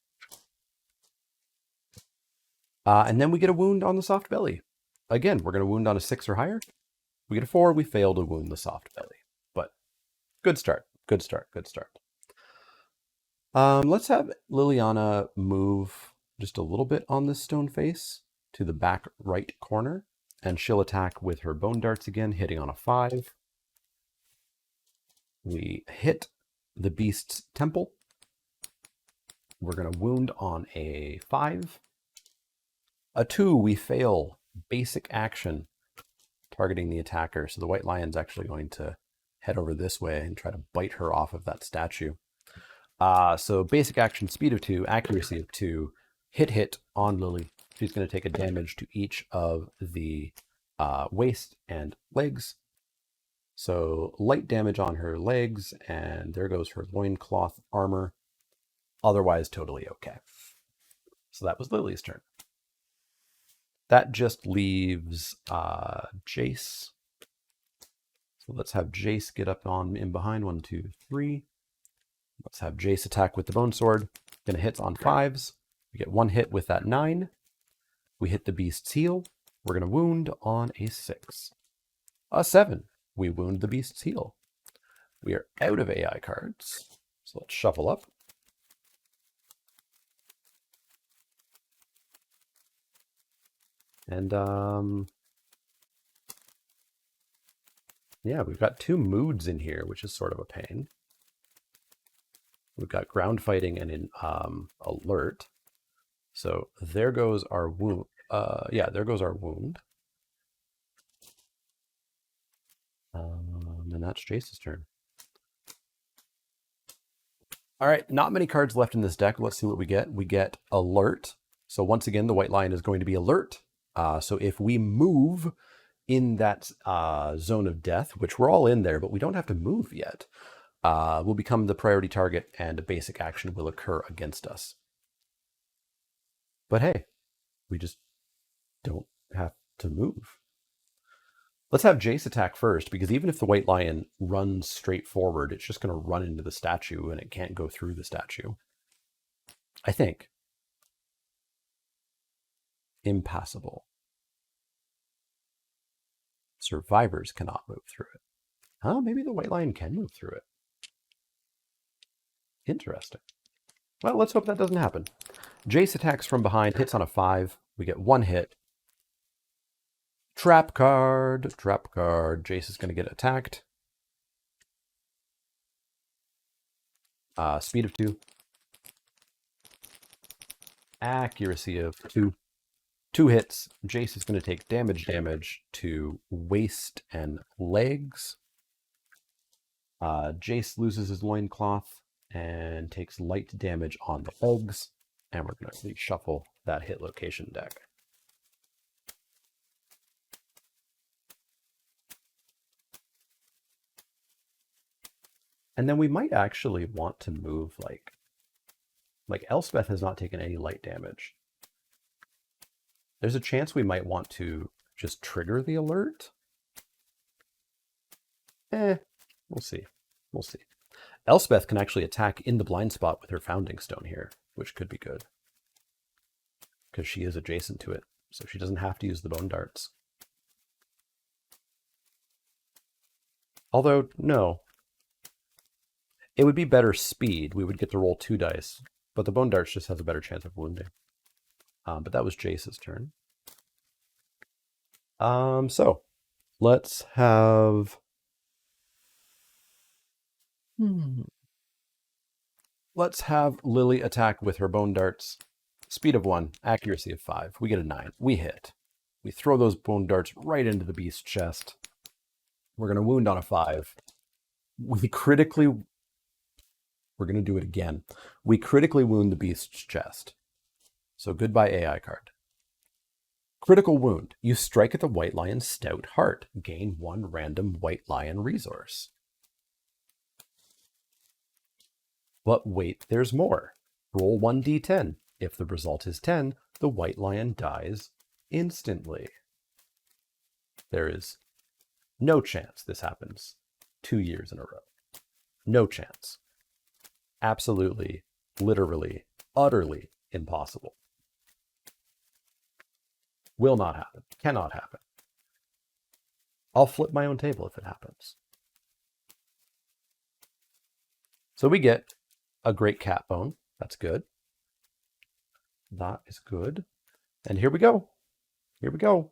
And then we get a wound on the soft belly. Again, we're going to wound on a 6 or higher. We get a 4, we fail to wound the soft belly. But good start. Good start. Good start. Let's have Liliana move just a little bit on this stone face to the back right corner, and she'll attack with her bone darts again, hitting on a 5. We hit the beast's temple. We're going to wound on a 5. A 2, we fail. Basic action, targeting the attacker. So the white lion's actually going to head over this way and try to bite her off of that statue. So basic action, speed of 2, accuracy of 2, hit on Lily. She's going to take a damage to each of the waist and legs. So light damage on her legs, and there goes her loincloth armor. Otherwise, totally okay. So that was Lily's turn. That just leaves Jace. So let's have Jace get up on in behind. 1, 2, 3. Let's have Jace attack with the bone sword. Gonna hit on 5s. We get 1 hit with that 9. We hit the beast's heel. We're gonna wound on a 6. A 7. We wound the beast's heel. We are out of AI cards. So let's shuffle up. And yeah, we've got 2 moods in here, which is sort of a pain. We've got ground fighting and in alert. So there goes our wound. Yeah, there goes our wound. And that's Jace's turn. All right, not many cards left in this deck. Let's see what we get. We get alert. So once again, the white lion is going to be alert. So if we move in that zone of death, which we're all in there, but we don't have to move yet, we'll become the priority target and a basic action will occur against us. But hey, we just don't have to move. Let's have Jace attack first, because even if the white lion runs straight forward, it's just going to run into the statue and it can't go through the statue. I think. Impassable. Survivors cannot move through it. Huh? Maybe the white lion can move through it. Interesting. Well, let's hope that doesn't happen. Jace attacks from behind, hits on a 5. We get 1 hit. Trap card. Trap card. Jace is going to get attacked. Speed of 2. Accuracy of 2. 2 hits. Jace is going to take damage to waist and legs. Jace loses his loincloth and takes light damage on the legs. And we're going to reshuffle that hit location deck. And then we might actually want to move like Elspeth has not taken any light damage. There's a chance we might want to just trigger the alert. We'll see. We'll see. Elspeth can actually attack in the blind spot with her founding stone here, which could be good. Because she is adjacent to it, so she doesn't have to use the bone darts. Although, no. It would be better speed. We would get to roll 2 dice, but the bone darts just has a better chance of wounding. But that was Jace's turn. So let's have... Let's have Lily attack with her bone darts. Speed of 1, accuracy of 5. We get a 9. We hit. We throw those bone darts right into the beast's chest. We're going to wound on a 5. We're going to do it again. We critically wound the beast's chest. So goodbye AI card. Critical wound. You strike at the white lion's stout heart. Gain 1 random white lion resource. But wait, there's more. Roll 1d10. If the result is 10, the white lion dies instantly. There is no chance this happens 2 years in a row. No chance. Absolutely, literally, utterly impossible. Will not happen. Cannot happen. I'll flip my own table if it happens. So we get a great cat bone. That's good. That is good. And here we go. Here we go.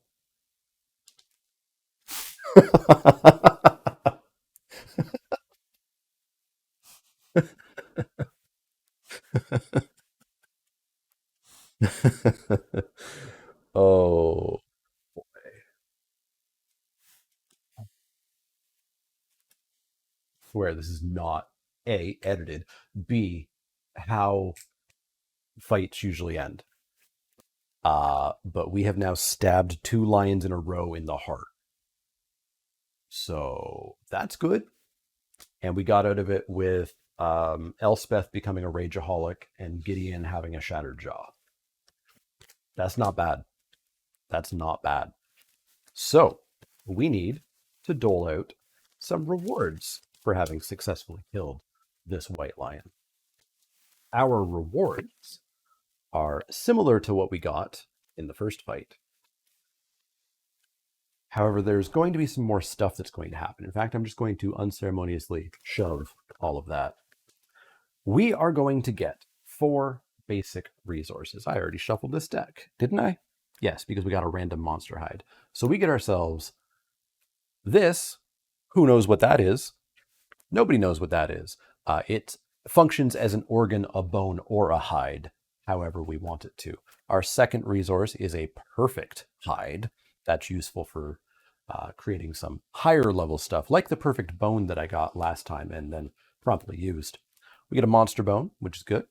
Oh, where this is not A, edited, B, how fights usually end. But we have now stabbed 2 lions in a row in the heart. So that's good. And we got out of it with Elspeth becoming a rageaholic and Gideon having a shattered jaw. That's not bad. That's not bad. So we need to dole out some rewards for having successfully killed this white lion. Our rewards are similar to what we got in the first fight. However, there's going to be some more stuff that's going to happen. In fact, I'm just going to unceremoniously shove all of that. We are going to get 4 basic resources. I already shuffled this deck, didn't I? Yes, because we got a random monster hide. So we get ourselves this. Who knows what that is? Nobody knows what that is. It functions as an organ, a bone, or a hide, however we want it to. Our second resource is a perfect hide. That's useful for creating some higher level stuff, like the perfect bone that I got last time and then promptly used. We get a monster bone, which is good.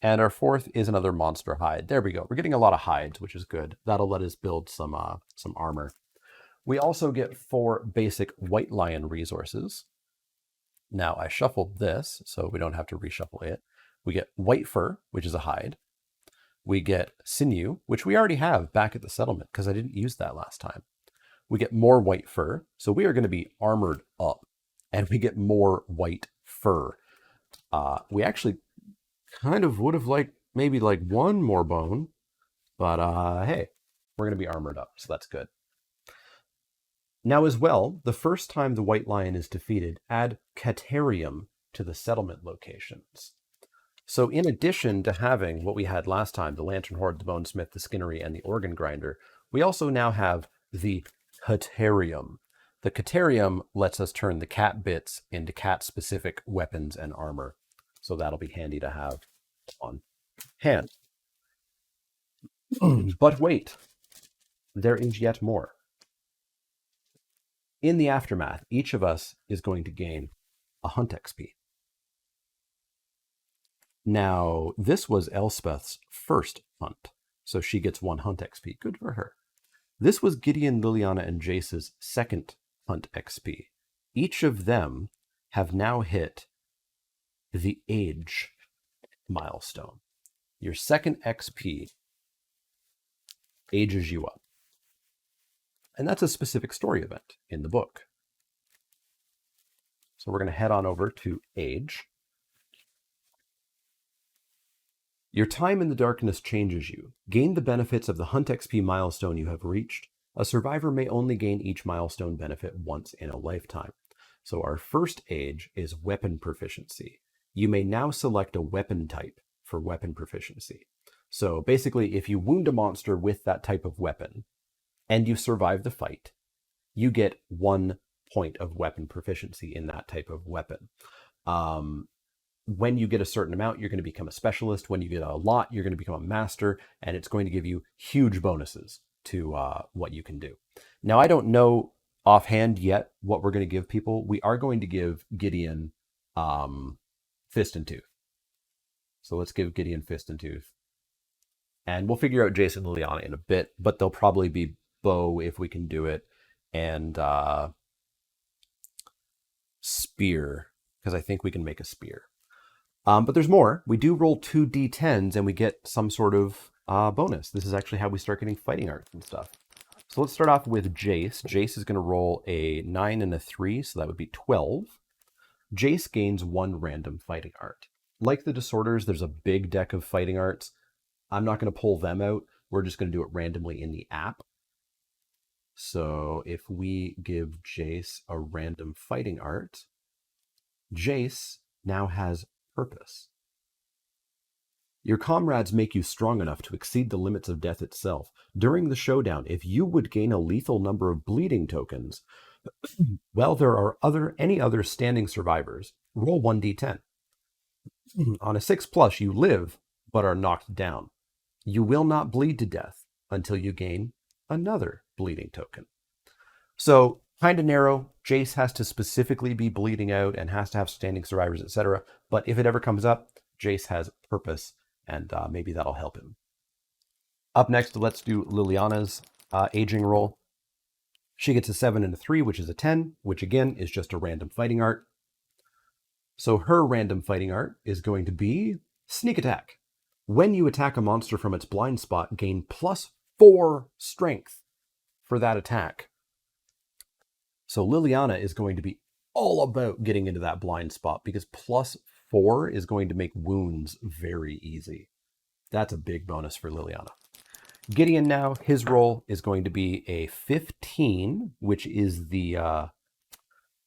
And our fourth is another monster hide. There we go. We're getting a lot of hides, which is good. That'll let us build some armor. We also get 4 basic white lion resources. Now I shuffled this, so we don't have to reshuffle it. We get white fur, which is a hide. We get sinew, which we already have back at the settlement because I didn't use that last time. We get more white fur, so we are going to be armored up. And we get more white fur. We actually kind of would have liked maybe like 1 more bone, but hey, we're going to be armored up, so that's good. Now as well, the first time the white lion is defeated, add Caterium to the settlement locations. So in addition to having what we had last time, the Lantern Horde, the Bonesmith, the Skinnery, and the Organ Grinder, we also now have the Caterium. The Caterium lets us turn the cat bits into cat-specific weapons and armor. So that'll be handy to have on hand. But wait, there is yet more. In the aftermath, each of us is going to gain a hunt XP. Now, this was Elspeth's first hunt, so she gets 1 hunt XP. Good for her. This was Gideon, Liliana, and Jace's second hunt XP. Each of them have now hit the age milestone. Your second XP ages you up. And that's a specific story event in the book. So we're going to head on over to age. Your time in the darkness changes you. Gain the benefits of the Hunt XP milestone you have reached. A survivor may only gain each milestone benefit once in a lifetime. So our first age is weapon proficiency. You may now select a weapon type for weapon proficiency. So basically, if you wound a monster with that type of weapon, and you survive the fight, you get 1 point of weapon proficiency in that type of weapon. When you get a certain amount, you're going to become a specialist. When you get a lot, you're going to become a master, and it's going to give you huge bonuses to what you can do. Now, I don't know offhand yet what we're going to give people. We are going to give Gideon Fist and Tooth. So let's give Gideon Fist and Tooth. And we'll figure out Jason and Liliana in a bit, but they'll probably be bow if we can do it, and spear, because I think we can make a spear. But there's more. We do roll 2 d10s and we get some sort of bonus. This is actually how we start getting fighting arts and stuff. So let's start off with Jace. Jace is going to roll a 9 and a 3, so that would be 12. Jace gains 1 random fighting art. Like the Disorders, there's a big deck of fighting arts. I'm not going to pull them out. We're just going to do it randomly in the app. So if we give Jace a random fighting art, Jace now has purpose. Your comrades make you strong enough to exceed the limits of death itself. During the showdown, if you would gain a lethal number of bleeding tokens, while there are any other standing survivors, roll 1d10. On a 6+, you live, but are knocked down. You will not bleed to death until you gain another bleeding token. So, kind of narrow. Jace has to specifically be bleeding out and has to have standing survivors, etc. But if it ever comes up, Jace has purpose, and maybe that'll help him. Up next, let's do Liliana's aging roll. She gets a 7 and a 3, which is a 10, which again is just a random fighting art. So her random fighting art is going to be Sneak Attack. When you attack a monster from its blind spot, gain +4 strength for that attack. So Liliana is going to be all about getting into that blind spot because +4 is going to make wounds very easy. That's a big bonus for Liliana. Gideon now, his roll is going to be a 15, which is the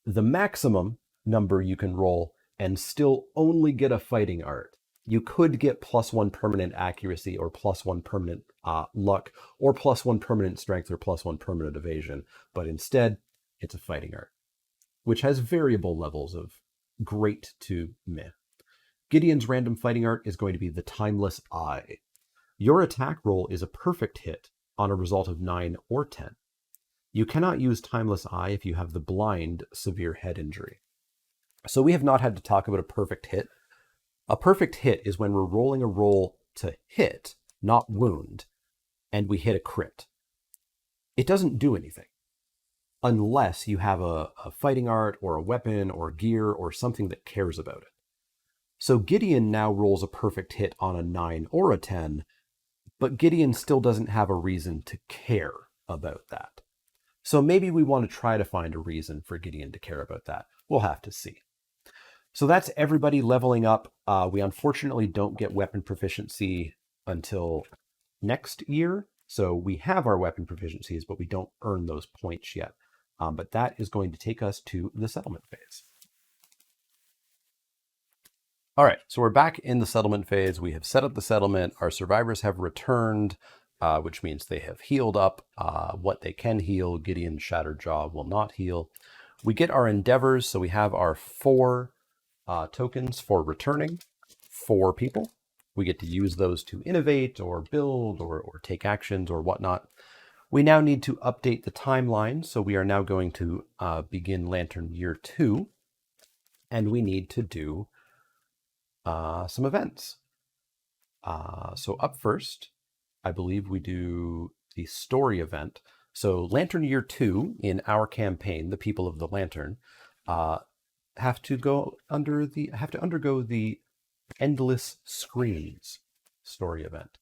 maximum number you can roll and still only get a fighting art. You could get +1 permanent accuracy or +1 permanent luck or +1 permanent strength or +1 permanent evasion, but instead it's a fighting art, which has variable levels of great to meh. Gideon's random fighting art is going to be the Timeless Eye. Your attack roll is a perfect hit on a result of 9 or 10. You cannot use Timeless Eye if you have the blind severe head injury. So we have not had to talk about a perfect hit. A perfect hit is when we're rolling a roll to hit, not wound, and we hit a crit. It doesn't do anything unless you have a fighting art or a weapon or gear or something that cares about it. So Gideon now rolls a perfect hit on a 9 or a 10, but Gideon still doesn't have a reason to care about that. So maybe we want to try to find a reason for Gideon to care about that. We'll have to see. So that's everybody leveling up. We unfortunately don't get weapon proficiency until next year. So we have our weapon proficiencies, but we don't earn those points yet. But that is going to take us to the settlement phase. All right, so we're back in the settlement phase. We have set up the settlement. Our survivors have returned, which means they have healed up what they can heal. Gideon's Shattered Jaw will not heal. We get our endeavors, so we have our 4 tokens for returning 4 people. We get to use those to innovate or build or take actions or whatnot. We now need to update the timeline, so we are now going to begin Lantern Year 2, and we need to do some events. So up first, I believe we do the story event. So Lantern Year 2 in our campaign, the people of the Lantern, have to undergo the Endless Screams story event.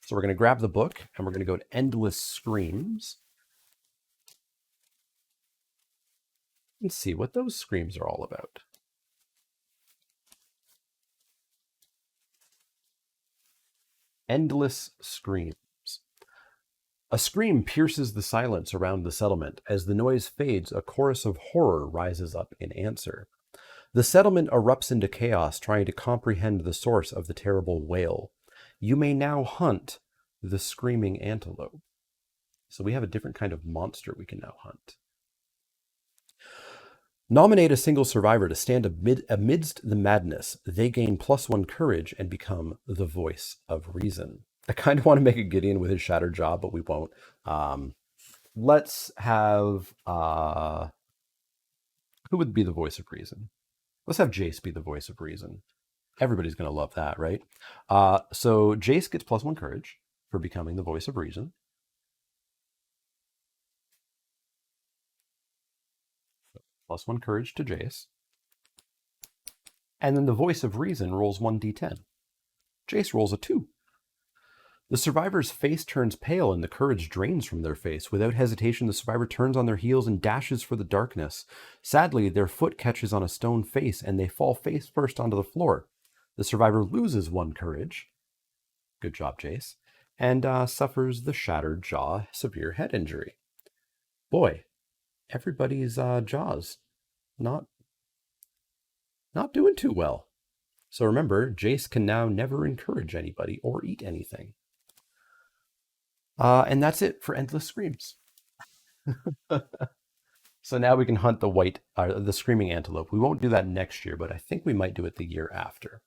So we're going to grab the book and we're going to go to Endless Screams and see what those screams are all about. Endless Screams. A scream pierces the silence around the settlement. As the noise fades, a chorus of horror rises up in answer. The settlement erupts into chaos, trying to comprehend the source of the terrible wail. You may now hunt the screaming antelope. So we have a different kind of monster we can now hunt. Nominate a single survivor to stand amidst the madness. They gain +1 courage and become the voice of reason. I kind of want to make a Gideon with his Shattered Jaw, but we won't. Let's have... who would be the voice of reason? Let's have Jace be the voice of reason. Everybody's going to love that, right? So Jace gets +1 courage for becoming the voice of reason. +1 courage to Jace. And then the voice of reason rolls 1d10. Jace rolls a 2. The survivor's face turns pale and the courage drains from their face. Without hesitation, the survivor turns on their heels and dashes for the darkness. Sadly, their foot catches on a stone face and they fall face first onto the floor. The survivor loses 1 courage. Good job, Jace. And suffers the Shattered Jaw severe head injury. Boy, everybody's jaws not Not doing too well. So remember, Jace can now never encourage anybody or eat anything. And that's it for Endless Screams. So now we can hunt the screaming antelope. We won't do that next year, but I think we might do it the year after.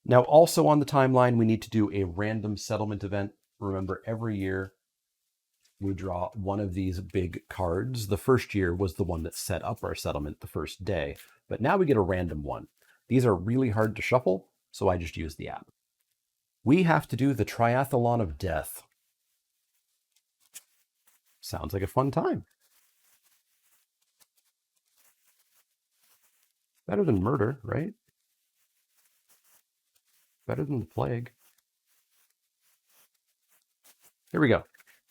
Now, also on the timeline, we need to do a random settlement event. Remember, every year we draw one of these big cards. The first year was the one that set up our settlement the first day, but now we get a random one. These are really hard to shuffle, so I just use the app. We have to do the Triathlon of Death. Sounds like a fun time. Better than murder, right? Better than the plague. Here we go.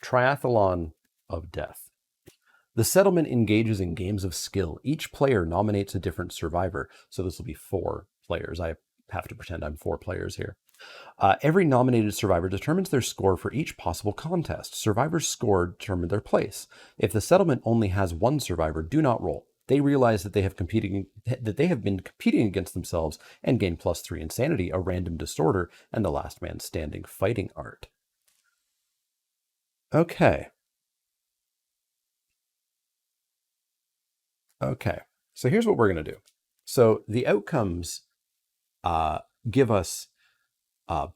Triathlon of Death. The settlement engages in games of skill. Each player nominates a different survivor. So this will be 4 players. I have to pretend I'm 4 players here. Every nominated survivor determines their score for each possible contest. Survivors' score determine their place. If the settlement only has 1 survivor, do not roll. They realize that they have been competing against themselves and gain +3 insanity, a random distorter, and the last man standing fighting art. Okay. Okay. So here's what we're going to do. So the outcomes give us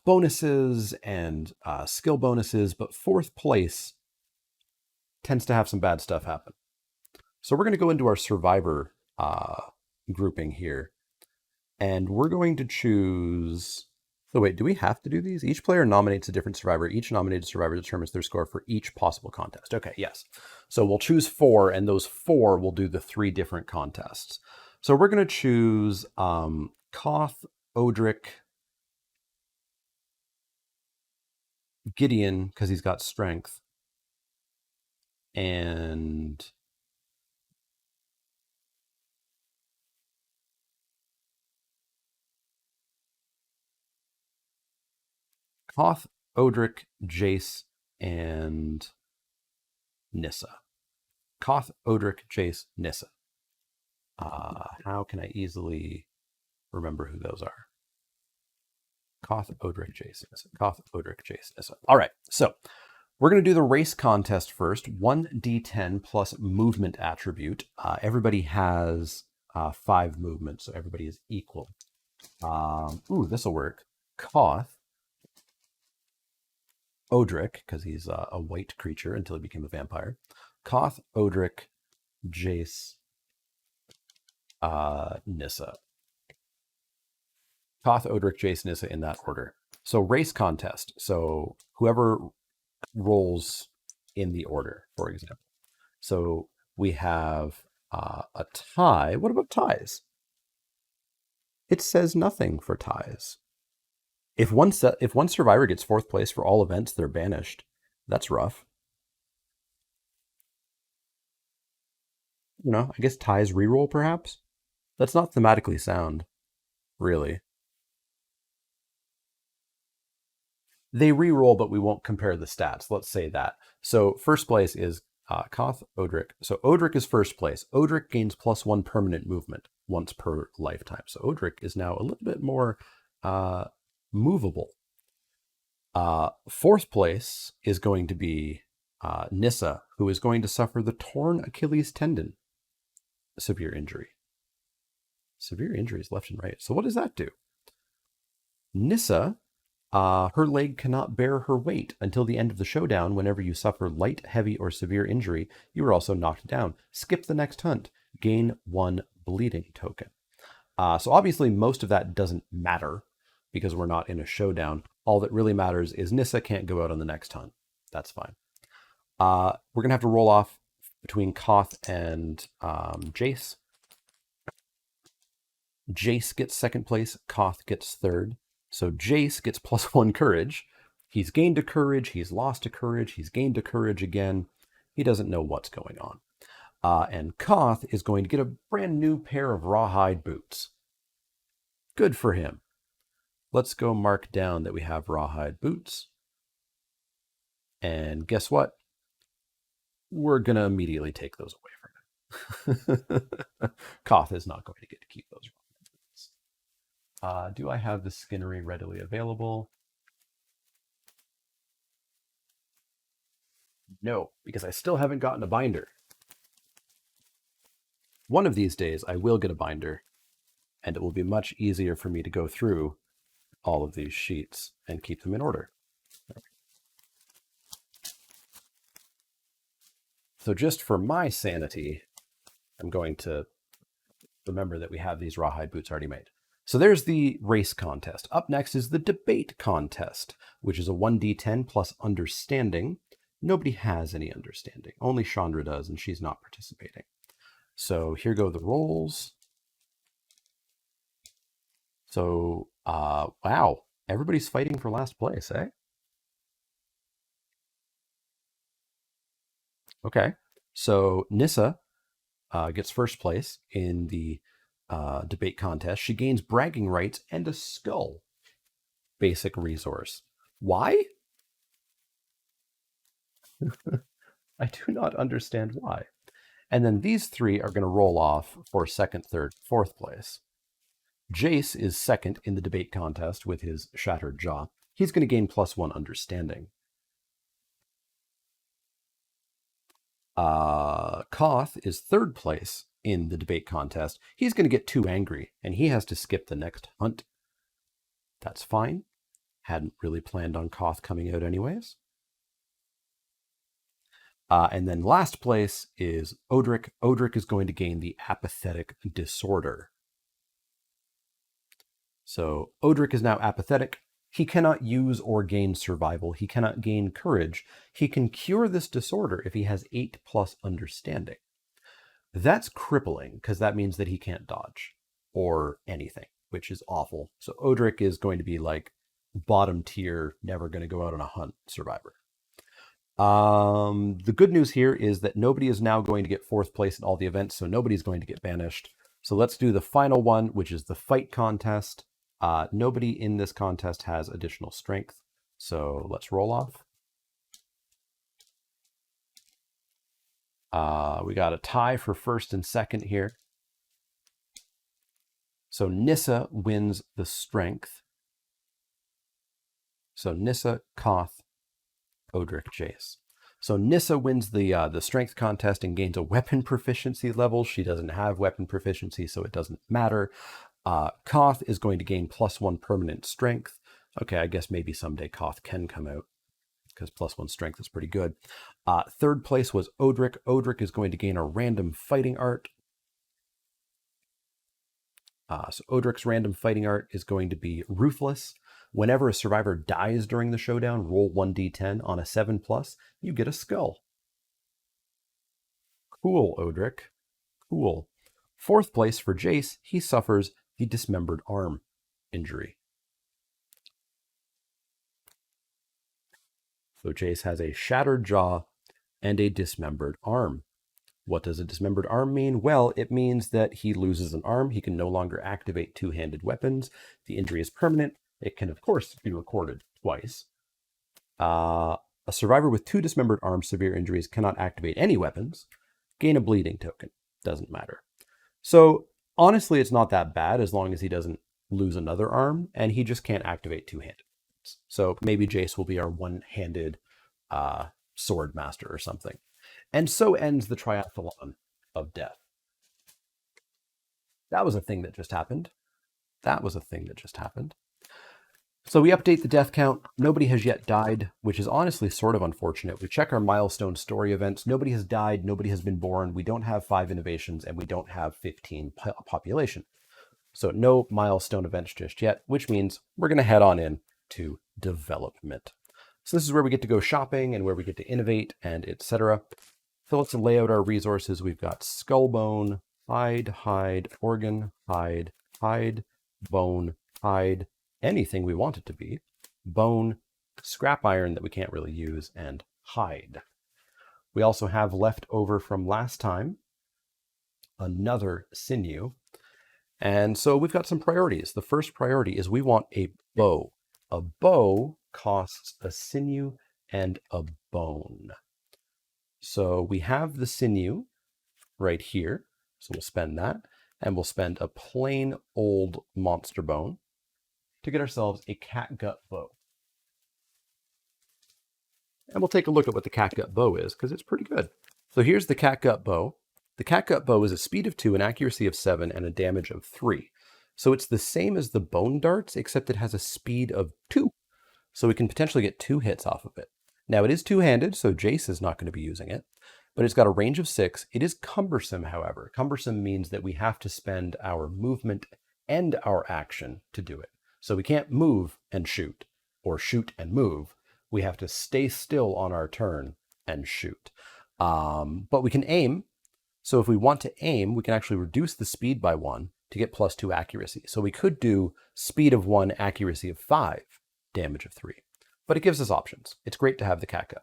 bonuses and skill bonuses, but 4th place tends to have some bad stuff happen. So we're going to go into our survivor grouping here, and we're going to choose... So wait, do we have to do these? Each player nominates a different survivor. Each nominated survivor determines their score for each possible contest. Okay, yes. So we'll choose 4, and those 4 will do the 3 different contests. So we're going to choose Koth, Odric, Gideon, because he's got strength, and Koth, Odric, Jace, and Nissa. Koth, Odric, Jace, Nissa. How can I easily remember who those are? Koth, Odric, Jace, Nissa. Koth, Odric, Jace, Nissa. All right, so we're going to do the race contest first. 1d10 plus movement attribute. Everybody has 5 movements, so everybody is equal. This will work. Koth, Odric, because he's a white creature until he became a vampire. Koth, Odric, Jace, Nissa. Koth, Odric, Jace, Nissa in that order. So race contest. So whoever rolls in the order, for example. So we have a tie. What about ties? It says nothing for ties. If one survivor gets 4th place for all events, they're banished. That's rough. I guess ties reroll perhaps? That's not thematically sound, really. They re-roll, but we won't compare the stats. Let's say that. So 1st place is Koth, Odric. So Odric is 1st place. Odric gains +1 permanent movement once per lifetime. So Odric is now a little bit more movable. 4th place is going to be Nissa, who is going to suffer the torn Achilles tendon. Severe injury. Severe injuries left and right. So what does that do? Nissa, her leg cannot bear her weight until the end of the showdown. Whenever you suffer light, heavy, or severe injury, you are also knocked down. Skip the next hunt. Gain 1 bleeding token. So obviously most of that doesn't matter because we're not in a showdown. All that really matters is Nissa can't go out on the next hunt. That's fine. We're going to have to roll off between Koth and Jace. Jace gets 2nd place. Koth gets 3rd. So Jace gets +1 courage. He's gained a courage. He's lost a courage. He's gained a courage again. He doesn't know what's going on. And Koth is going to get a brand new pair of rawhide boots. Good for him. Let's go mark down that we have rawhide boots. And guess what? We're going to immediately take those away from him. Koth is not going to get to keep those. Do I have the Skinnery readily available? No, because I still haven't gotten a binder. One of these days, I will get a binder, and it will be much easier for me to go through all of these sheets and keep them in order. So just for my sanity, I'm going to remember that we have these rawhide boots already made. So there's the race contest. Up next is the debate contest, which is a 1d10 plus understanding. Nobody has any understanding. Only Chandra does, and she's not participating. So here go the rolls. So, wow, everybody's fighting for last place, eh? Okay, so Nissa gets first place in the debate contest. She gains bragging rights and a skull. Basic resource. Why? I do not understand why. And then these three are going to roll off for second, third, fourth place. Jace is second in the debate contest with his shattered jaw. He's going to gain +1 understanding. Koth is third place in the debate contest. He's going to get 2 angry, and he has to skip the next hunt. That's fine. Hadn't really planned on Koth coming out anyways. And then last place is Odric. Odric is going to gain the apathetic disorder. So Odric is now apathetic. He cannot use or gain survival. He cannot gain courage. He can cure this disorder if he has 8+ understanding. That's crippling, because that means that he can't dodge or anything, which is awful. So Odric is going to be like bottom tier, never going to go out on a hunt survivor. The good news here is that nobody is now going to get fourth place in all the events, so nobody's going to get banished. So let's do the final one, which is the fight contest. Nobody in this contest has additional strength, so let's roll off. We got a tie for first and second here. So Nissa wins the strength. So Nissa, Koth, Odric, Jace. So Nissa wins the strength contest and gains a weapon proficiency level. She doesn't have weapon proficiency, so it doesn't matter. Koth is going to gain +1 permanent strength. Okay, I guess maybe someday Koth can come out, because +1 strength is pretty good. Third place was Odric. Odric is going to gain a random fighting art. So Odric's random fighting art is going to be Ruthless. Whenever a survivor dies during the showdown, roll 1d10. On a 7+, you get a skull. Cool, Odric. Cool. Fourth place for Jace, he suffers the dismembered arm injury. So Jace has a shattered jaw and a dismembered arm. What does a dismembered arm mean? Well, it means that he loses an arm. He can no longer activate two-handed weapons. The injury is permanent. It can, of course, be recorded twice. A survivor with 2 dismembered arms, severe injuries, cannot activate any weapons. Gain a bleeding token. Doesn't matter. So, honestly, it's not that bad as long as he doesn't lose another arm, and he just can't activate two-handed weapons. So maybe Jace will be our one-handed sword master or something. And so ends the triathlon of death. That was a thing that just happened. So we update the death count. Nobody has yet died, which is honestly sort of unfortunate. We check our milestone story events. Nobody has died. Nobody has been born. We don't have 5 innovations, and we don't have 15 population. So no milestone events just yet, which means we're going to head on in to development. So this is where we get to go shopping and where we get to innovate and etc. So let's lay out our resources. We've got skull bone, hide, organ, hide, bone, hide, anything we want it to be, bone, scrap iron that we can't really use, and hide. We also have left over from last time another sinew. And so we've got some priorities. The first priority is we want a bow. A bow costs a sinew and a bone. So we have the sinew right here. So we'll spend that. And we'll spend a plain old monster bone. to get ourselves a catgut bow. And we'll take a look at what the catgut bow is, because it's pretty good. So here's the catgut bow. The catgut bow is a speed of 2, an accuracy of 7, and a damage of 3. So it's the same as the bone darts, except it has a speed of 2. So we can potentially get 2 hits off of it. Now it is two-handed, so Jace is not going to be using it, but it's got a range of 6. It is cumbersome, however. Cumbersome means that we have to spend our movement and our action to do it. So we can't move and shoot, or shoot and move. We have to stay still on our turn and shoot. But we can aim. So if we want to aim, we can actually reduce the speed by 1 to get +2 accuracy. So we could do speed of 1, accuracy of 5, damage of 3. But it gives us options. It's great to have the catgut.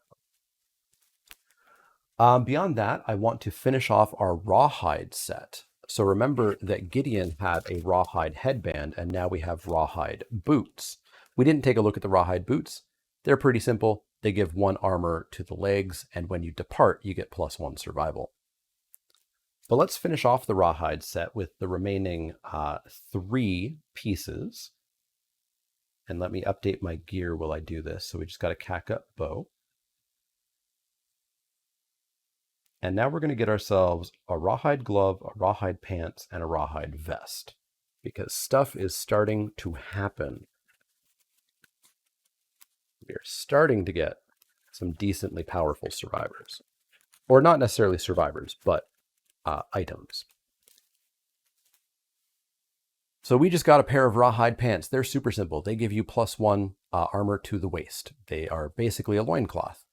Beyond that, I want to finish off our rawhide set. So remember that Gideon had a rawhide headband, and now we have rawhide boots. We didn't take a look at the rawhide boots. They're pretty simple. They give 1 armor to the legs, and when you depart, you get +1 survival. But let's finish off the rawhide set with the remaining 3 pieces. And let me update my gear while I do this. So we just got a catgut bow. And now we're going to get ourselves a rawhide glove, a rawhide pants, and a rawhide vest. Because stuff is starting to happen. We are starting to get some decently powerful survivors. Or not necessarily survivors, but items. So we just got a pair of rawhide pants. They're super simple. They give you +1 armor to the waist. They are basically a loincloth.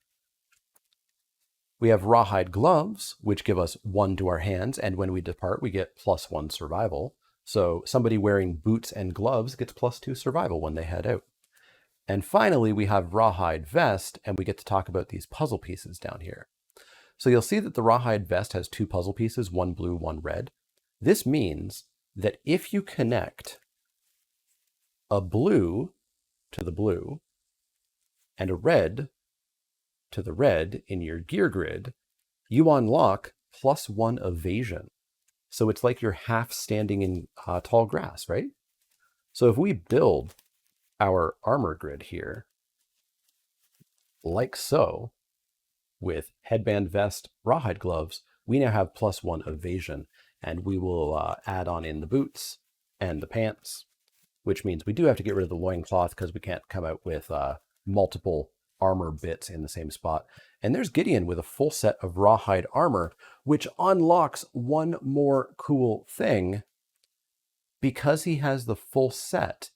We have rawhide gloves, which give us 1 to our hands, and when we depart, we get +1 survival. So somebody wearing boots and gloves gets +2 survival when they head out. And finally, we have rawhide vest, and we get to talk about these puzzle pieces down here. So you'll see that the rawhide vest has 2 puzzle pieces, 1 blue, 1 red. This means that if you connect a blue to the blue and a red to the red in your gear grid, you unlock +1 evasion. So it's like you're half standing in tall grass, right? So if we build our armor grid here, like so, with headband, vest, rawhide gloves, we now have +1 evasion, and we will add on in the boots and the pants, which means we do have to get rid of the loincloth because we can't come out with multiple armor bits in the same spot. And there's Gideon with a full set of rawhide armor, which unlocks one more cool thing. Because he has the full set,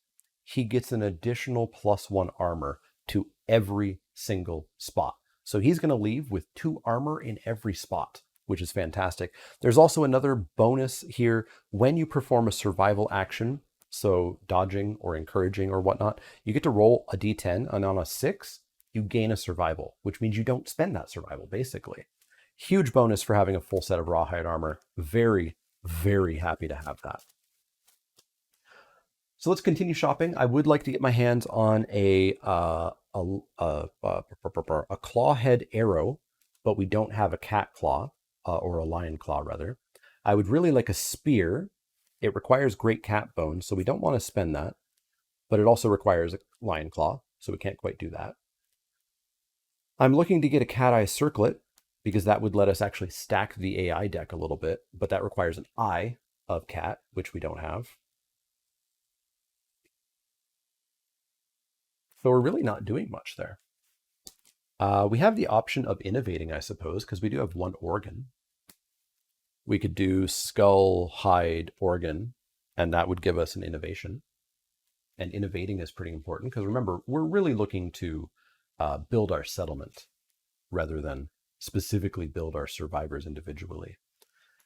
he gets an additional +1 armor to every single spot. So he's going to leave with 2 armor in every spot, which is fantastic. There's also another bonus here. When you perform a survival action, so dodging or encouraging or whatnot, you get to roll a d10, and on a 6, you gain a survival, which means you don't spend that survival, basically. Huge bonus for having a full set of rawhide armor. Very, very happy to have that. So let's continue shopping. I would like to get my hands on a claw head arrow, but we don't have a cat claw, or a lion claw rather. I would really like a spear. It requires great cat bone, so we don't want to spend that, but it also requires a lion claw, so we can't quite do that. I'm looking to get a cat eye circlet, because that would let us actually stack the AI deck a little bit, but that requires an eye of cat, which we don't have. So we're really not doing much there. We have the option of innovating, I suppose, because we do have 1 organ. We could do skull, hide, organ, and that would give us an innovation. And innovating is pretty important, because remember, we're really looking to build our settlement rather than specifically build our survivors individually.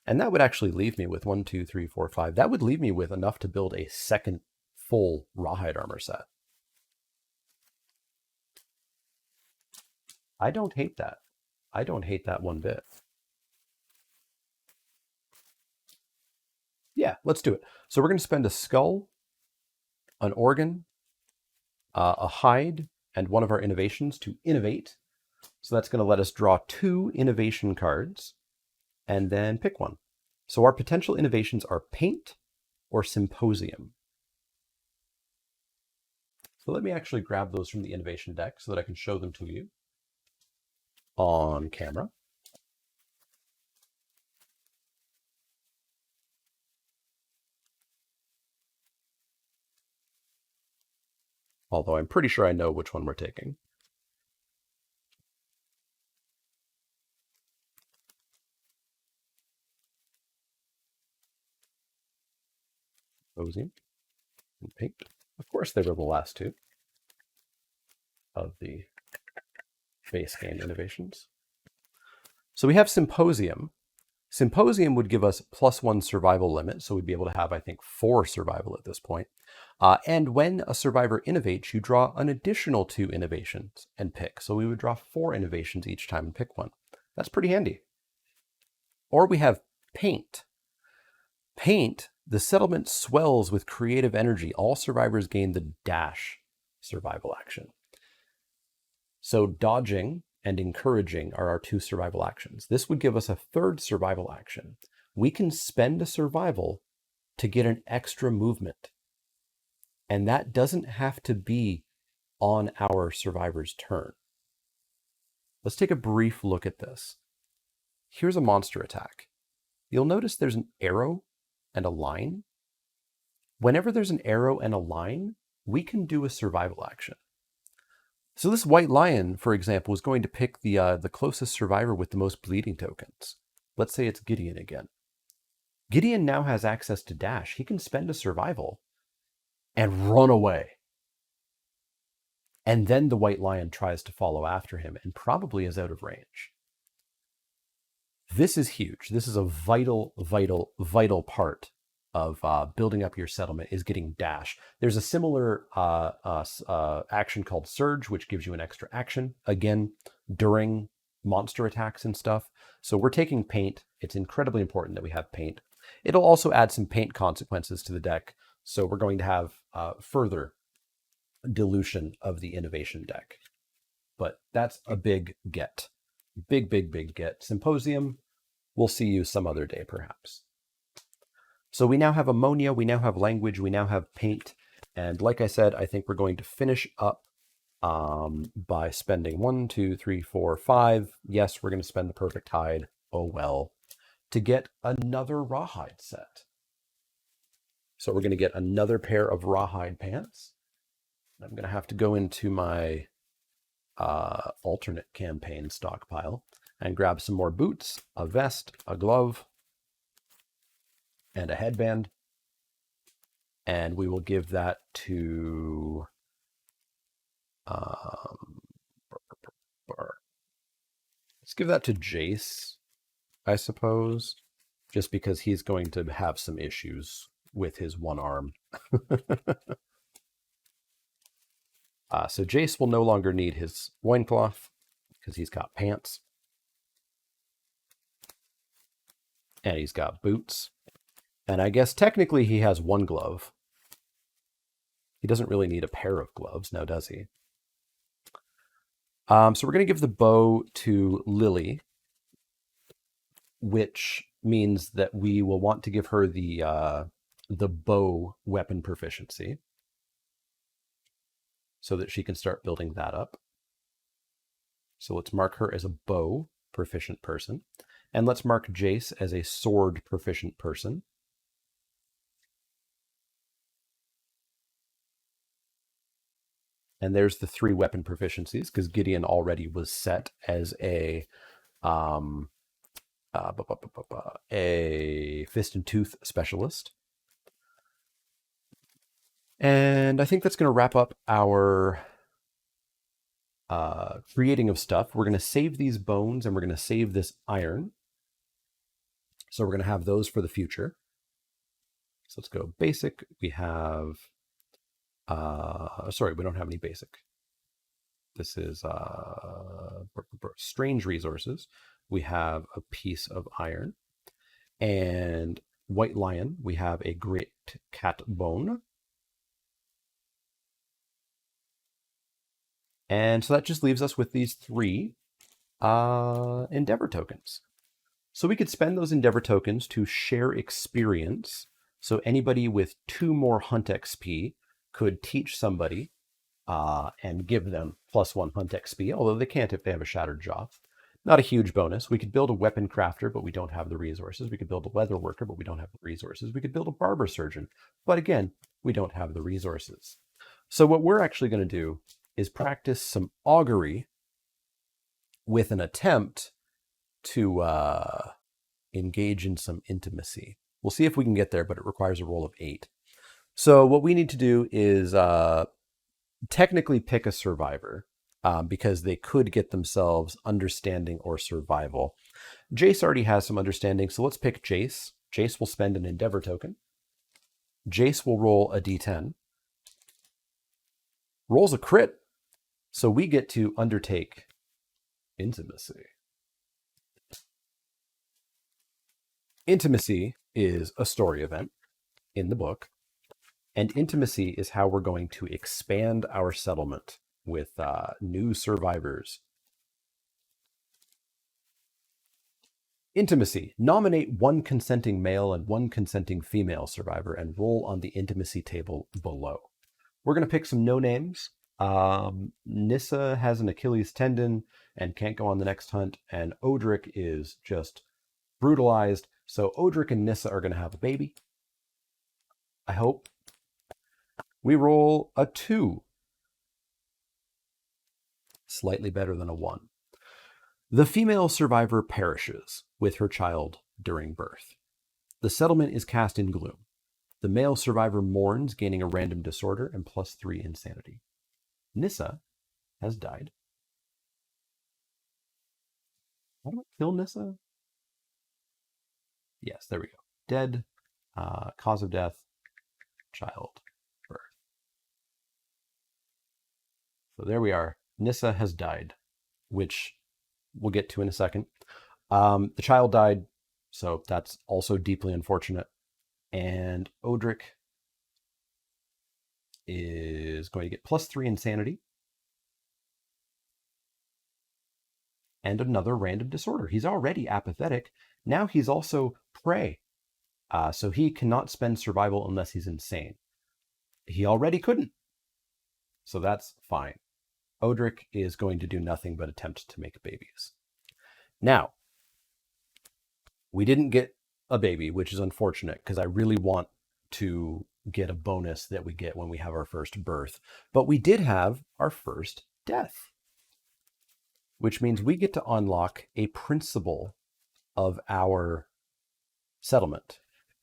And that would actually leave me with 1, 2, 3, 4, 5. That would leave me with enough to build a second full rawhide armor set. I don't hate that. I don't hate that one bit. Yeah, let's do it. So we're going to spend a skull, an organ, a hide, and 1 of our innovations to innovate. So that's going to let us draw 2 innovation cards and then pick one. So our potential innovations are paint or symposium. So let me actually grab those from the innovation deck so that I can show them to you on camera. Although I'm pretty sure I know which one we're taking. Symposium and Paint. Of course, they were the last two of the base game innovations. So we have Symposium. Symposium would give us +1 survival limit, so we'd be able to have, I think, 4 survival at this point. And when a survivor innovates, you draw an additional 2 innovations and pick. So we would draw 4 innovations each time and pick one. That's pretty handy. Or we have Paint. Paint, the settlement swells with creative energy. All survivors gain the dash survival action. So dodging and encouraging are our 2 survival actions. This would give us a 3rd survival action. We can spend a survival to get an extra movement. And that doesn't have to be on our survivor's turn. Let's take a brief look at this. Here's a monster attack. You'll notice there's an arrow and a line. Whenever there's an arrow and a line, we can do a survival action. So this white lion, for example, is going to pick the closest survivor with the most bleeding tokens. Let's say it's Gideon again. Gideon now has access to dash. He can spend a survival and run away. And then the white lion tries to follow after him and probably is out of range. This is huge. This is a vital, vital, vital part of building up your settlement, is getting dash. There's a similar action called Surge, which gives you an extra action, again, during monster attacks and stuff. So we're taking Paint. It's incredibly important that we have Paint. It'll also add some Paint consequences to the deck. So we're going to have further dilution of the innovation deck. But that's a big get. Big, big, big get. Symposium, we'll see you some other day, perhaps. So we now have ammonia, we now have language, we now have Paint. And like I said, I think we're going to finish up by spending 1, 2, 3, 4, 5. Yes, we're going to spend the perfect hide. Oh well. To get another rawhide set. So we're going to get another pair of rawhide pants. I'm going to have to go into my alternate campaign stockpile and grab some more boots, a vest, a glove, and a headband. And we will give that to let's give that to Jace, I suppose, just because he's going to have some issues with his one arm. So Jace will no longer need his loincloth because he's got pants. And he's got boots. And I guess technically he has one glove. He doesn't really need a pair of gloves now, does he? So we're going to give the bow to Lily, which means that we will want to give her the bow weapon proficiency so that she can start building that up. So let's mark her as a bow proficient person. And let's mark Jace as a sword proficient person. And there's the 3 weapon proficiencies, because Gideon already was set as a fist and tooth specialist. And I think that's going to wrap up our creating of stuff. We're going to save these bones and we're going to save this iron. So we're going to have those for the future. So let's go basic. We have, sorry, we don't have any basic. This is strange resources. We have a piece of iron. And white lion, we have a great cat bone. And so that just leaves us with these 3 endeavor tokens. So we could spend those endeavor tokens to share experience. So anybody with 2 more hunt XP could teach somebody and give them +1 hunt XP, although they can't if they have a shattered jaw. Not a huge bonus. We could build a weapon crafter, but we don't have the resources. We could build a leather worker, but we don't have the resources. We could build a barber surgeon, but again, we don't have the resources. So what we're actually going to do is practice some augury with an attempt to engage in some intimacy. We'll see if we can get there, but it requires a roll of 8. So what we need to do is technically pick a survivor, because they could get themselves understanding or survival. Jace already has some understanding, so let's pick Jace. Jace will spend an endeavor token. Jace will roll a d10. Rolls a crit, so we get to undertake intimacy. Intimacy is a story event in the book, and intimacy is how we're going to expand our settlement with new survivors. Intimacy. Nominate 1 consenting male and 1 consenting female survivor and roll on the intimacy table below. We're going to pick some no-names. Nissa has an Achilles tendon and can't go on the next hunt, and Odric is just brutalized. So Odric and Nissa are going to have a baby, I hope. We roll a 2. Slightly better than a 1. The female survivor perishes with her child during birth. The settlement is cast in gloom. The male survivor mourns, gaining a random disorder and +3 insanity. Nissa has died. How do I kill Nissa? Yes, there we go. Dead. Cause of death, child birth. So there we are. Nissa has died, which we'll get to in a second. The child died, so that's also deeply unfortunate. And Odric is going to get +3 insanity. And another random disorder. He's already apathetic. Now he's also prey. So he cannot spend survival unless he's insane. He already couldn't. So that's fine. Odric is going to do nothing but attempt to make babies. Now, we didn't get a baby, which is unfortunate because I really want to get a bonus that we get when we have our first birth. But we did have our first death, which means we get to unlock a principle of our settlement.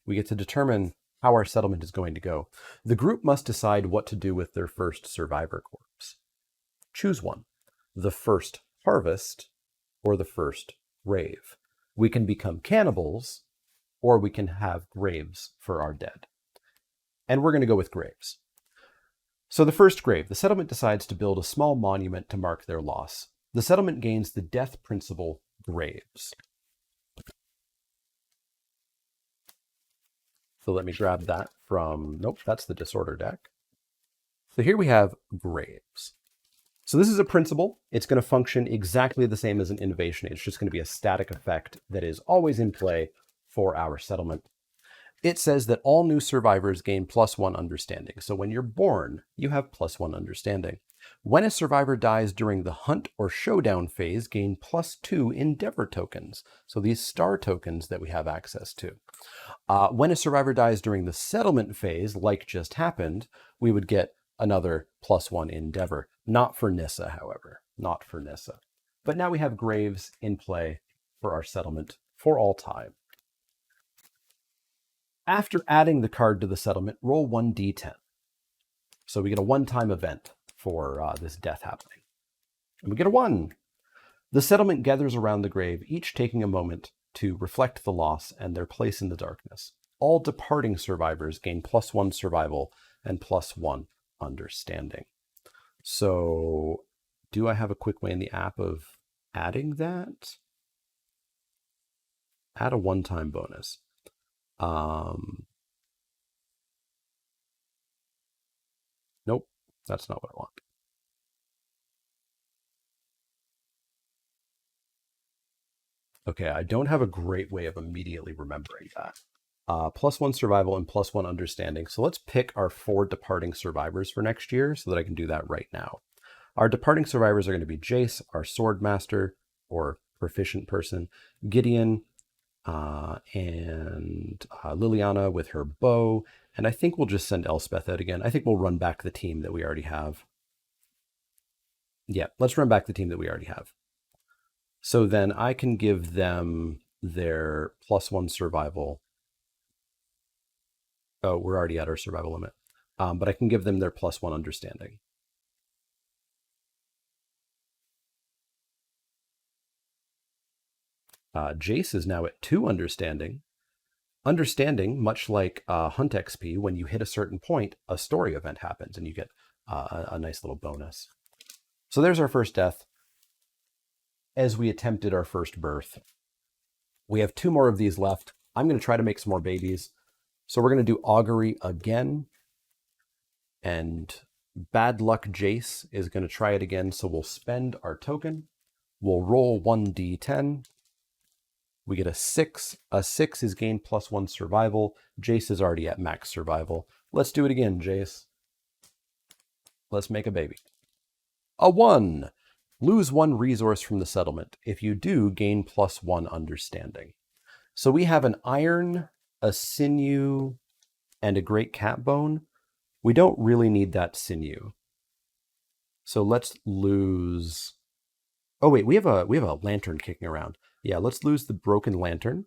We get to determine how our settlement is going to go. The group must decide what to do with their first survivor corpse. Choose one: the first harvest or the first grave. We can become cannibals, or we can have graves for our dead. And we're going to go with graves. So the first grave, the settlement decides to build a small monument to mark their loss. The settlement gains the death principle graves. So let me grab that from, nope, that's the disorder deck. So here we have graves. So this is a principle. It's going to function exactly the same as an innovation. It's just going to be a static effect that is always in play for our settlement. It says that all new survivors gain +1 understanding. So when you're born, you have +1 understanding. When a survivor dies during the hunt or showdown phase, gain +2 endeavor tokens. So these star tokens that we have access to. When a survivor dies during the settlement phase, like just happened, we would get another +1 endeavor. Not for Nissa, however. Not for Nissa. But now we have graves in play for our settlement for all time. After adding the card to the settlement, roll 1d10. So we get a one-time event for this death happening. And we get a 1. The settlement gathers around the grave, each taking a moment to reflect the loss and their place in the darkness. All departing survivors gain +1 survival and +1 understanding. So do I have a quick way in the app of adding that? Add a one-time bonus. Nope, that's not what I want. Okay, I don't have a great way of immediately remembering that. +1 survival and +1 understanding. So let's pick our 4 departing survivors for next year so that I can do that right now. Our departing survivors are going to be Jace, our sword master or proficient person, Gideon, and Liliana with her bow. And I think we'll just send Elspeth out again. I think we'll run back the team that we already have. Yeah, let's run back the team that we already have. So then I can give them their +1 survival. Oh, we're already at our survival limit. But I can give them their +1 understanding. Jace is now at 2 understanding. Understanding, much like Hunt XP, when you hit a certain point, a story event happens and you get a nice little bonus. So there's our first death as we attempted our first birth. We have 2 more of these left. I'm going to try to make some more babies. So we're going to do Augury again. And Bad Luck Jace is going to try it again. So we'll spend our token. We'll roll 1d10. We get a 6. A 6 is gain +1 survival. Jace is already at max survival. Let's do it again, Jace. Let's make a baby. A 1. Lose 1 resource from the settlement. If you do, gain +1 understanding. So we have an iron, a sinew, and a great cat bone. We don't really need that sinew. So let's lose... Oh wait, we have a lantern kicking around. Yeah, let's lose the broken lantern,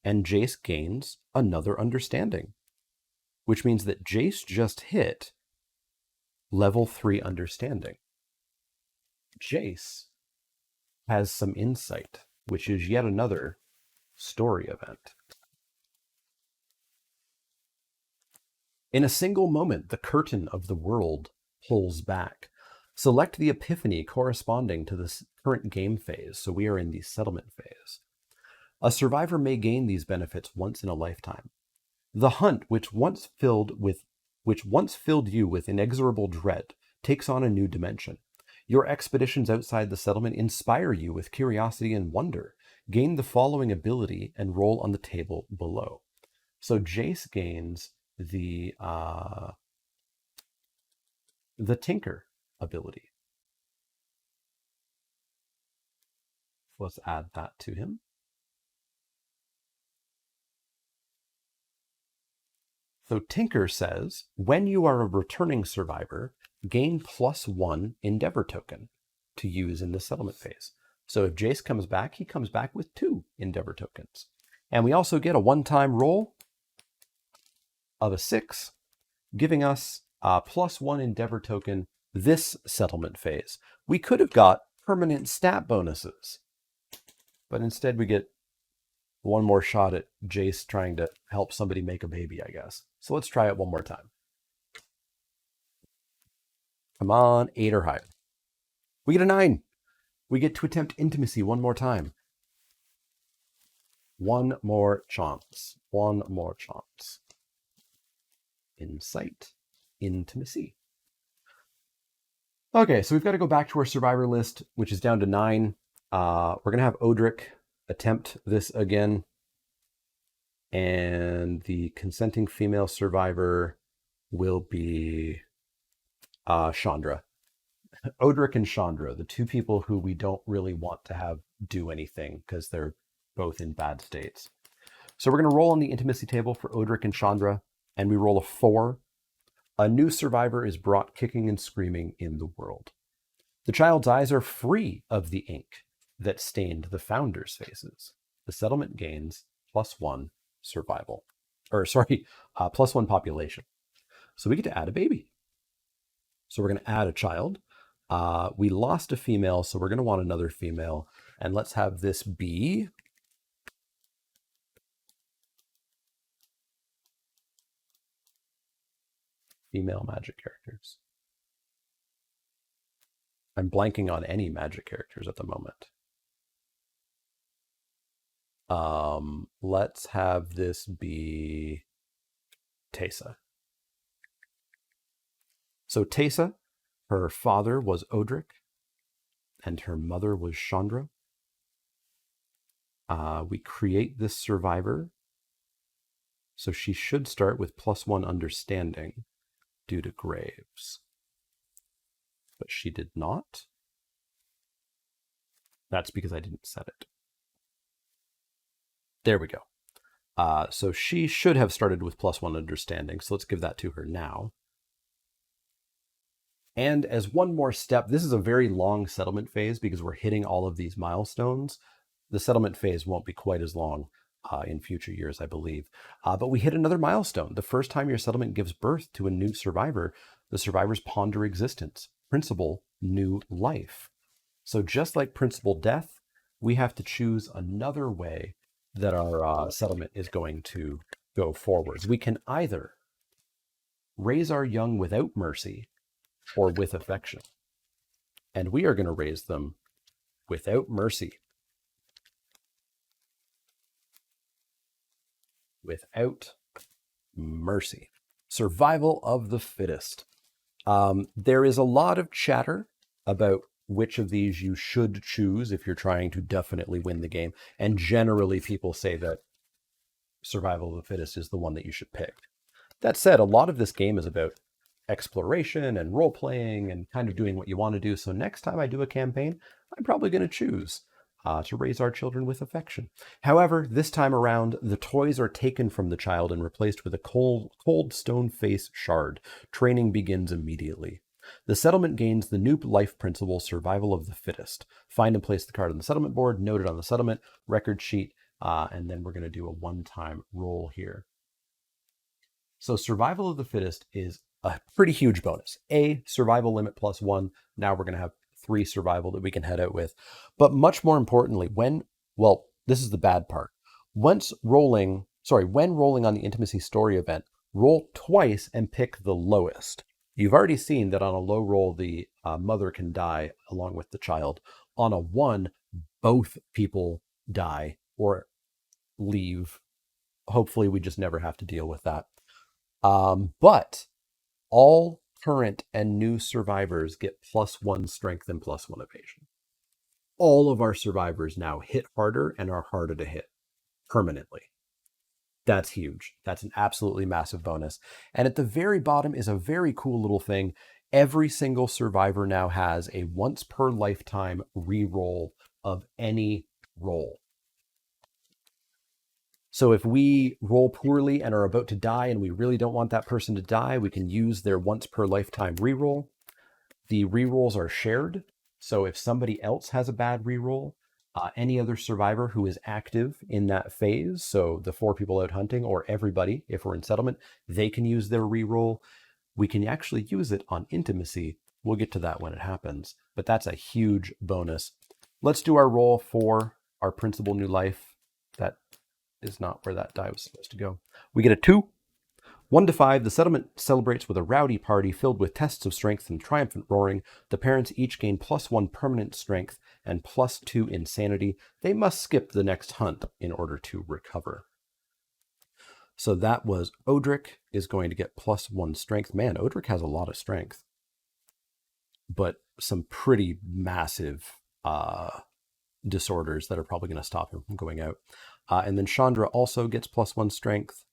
and Jace gains another understanding, which means that Jace just hit level 3 understanding. Jace has some insight, which is yet another story event. In a single moment, the curtain of the world pulls back. Select the epiphany corresponding to this current game phase, so we are in the settlement phase. A survivor may gain these benefits once in a lifetime. The hunt, which once filled you with inexorable dread, takes on a new dimension. Your expeditions outside the settlement inspire you with curiosity and wonder. Gain the following ability and roll on the table below. So Jace gains the Tinker ability. Let's add that to him. So Tinker says, when you are a returning survivor, gain +1 Endeavor token to use in the settlement phase. So if Jace comes back, he comes back with 2 Endeavor tokens. And we also get a one-time roll of a 6, giving us a +1 Endeavor token this settlement phase. We could have got permanent stat bonuses, but instead we get one more shot at Jace trying to help somebody make a baby, I guess. So let's try it one more time. Come on, 8 or higher. We get a 9. We get to attempt intimacy one more time. One more chance. One more chance. Insight. Intimacy. Okay, so we've got to go back to our survivor list, which is down to 9. We're going to have Odric attempt this again. And the consenting female survivor will be Chandra. Odric and Chandra, the 2 people who we don't really want to have do anything because they're both in bad states. So we're going to roll on the intimacy table for Odric and Chandra, and we roll a 4. A new survivor is brought kicking and screaming in the world. The child's eyes are free of the ink that stained the founders' faces. The settlement gains +1 survival. +1 population. So we get to add a baby. So we're going to add a child. We lost a female, so we're going to want another female. And let's have this be female magic characters. I'm blanking on any magic characters at the moment. Let's have this be Teysa. So Teysa, her father was Odric, and her mother was Chandra. We create this survivor So she should start with +1 understanding due to Graves. But she did not. That's because I didn't set it. There we go. So she should have started with +1 understanding. So let's give that to her now. And as one more step, this is a very long settlement phase because we're hitting all of these milestones. The settlement phase won't be quite as long in future years, I believe. But we hit another milestone. The first time your settlement gives birth to a new survivor, the survivors ponder existence. Principle, new life. So just like principle death, we have to choose another way that our settlement is going to go forward. We can either raise our young without mercy or with affection. And we are going to raise them without mercy. Without mercy. Survival of the fittest. There is a lot of chatter about which of these you should choose if you're trying to definitely win the game. And generally people say that survival of the fittest is the one that you should pick. That said, a lot of this game is about exploration and role-playing and kind of doing what you want to do. So next time I do a campaign, I'm probably going to choose to raise our children with affection. However, this time around, the toys are taken from the child and replaced with a cold stone face shard. Training begins immediately. The settlement gains the new life principle, survival of the fittest. Find and place the card on the settlement board, note it on the settlement record sheet, and then we're going to do a one-time roll here. So survival of the fittest is a pretty huge bonus. Survival limit +1. Now we're going to have 3 survival that we can head out with. But much more importantly, this is the bad part. When rolling on the intimacy story event, roll twice and pick the lowest. You've already seen that on a low roll, the mother can die along with the child. On a 1, both people die or leave. Hopefully we just never have to deal with that. But all current and new survivors get +1 strength and +1 evasion. All of our survivors now hit harder and are harder to hit permanently. That's huge. That's an absolutely massive bonus. And at the very bottom is a very cool little thing. Every single survivor now has a once per lifetime reroll of any roll. So if we roll poorly and are about to die and we really don't want that person to die, we can use their once per lifetime reroll. The rerolls are shared. So if somebody else has a bad reroll, any other survivor who is active in that phase, so the 4 people out hunting or everybody, if we're in settlement, they can use their reroll. We can actually use it on intimacy. We'll get to that when it happens, but that's a huge bonus. Let's do our roll for our principal new life. That is not where that die was supposed to go. We get a 2. 1 to 5, the settlement celebrates with a rowdy party filled with tests of strength and triumphant roaring. The parents each gain +1 permanent strength and +2 insanity. They must skip the next hunt in order to recover. So that was Odric is going to get +1 strength. Man, Odric has a lot of strength, but some pretty massive disorders that are probably going to stop him from going out. And then Chandra also gets +1 strength.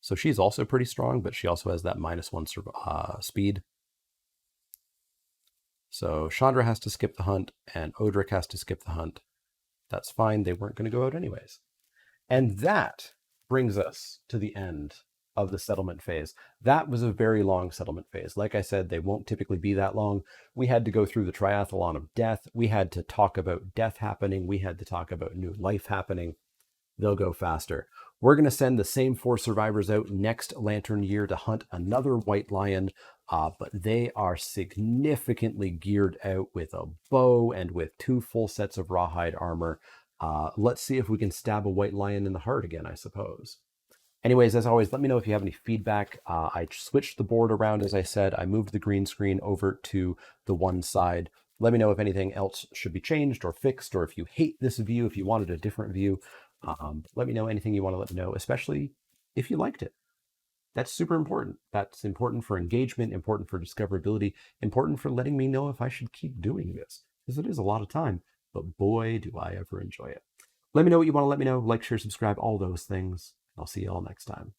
So she's also pretty strong, but she also has that -1 speed. So Chandra has to skip the hunt, and Odric has to skip the hunt. That's fine. They weren't going to go out anyways. And that brings us to the end of the settlement phase. That was a very long settlement phase. Like I said, they won't typically be that long. We had to go through the triathlon of death. We had to talk about death happening. We had to talk about new life happening. They'll go faster. We're going to send the same 4 survivors out next Lantern Year to hunt another white lion, but they are significantly geared out with a bow and with 2 full sets of rawhide armor. Let's see if we can stab a white lion in the heart again, I suppose. Anyways, as always, let me know if you have any feedback. I switched the board around, as I said. I moved the green screen over to the one side. Let me know if anything else should be changed or fixed, or if you hate this view, if you wanted a different view. Let me know anything you want to let me know, especially if you liked it. That's super important. That's important for engagement, important for discoverability, important for letting me know if I should keep doing this, because it is a lot of time, but boy, do I ever enjoy it. Let me know what you want to let me know. Like, share, subscribe, all those things. I'll see you all next time.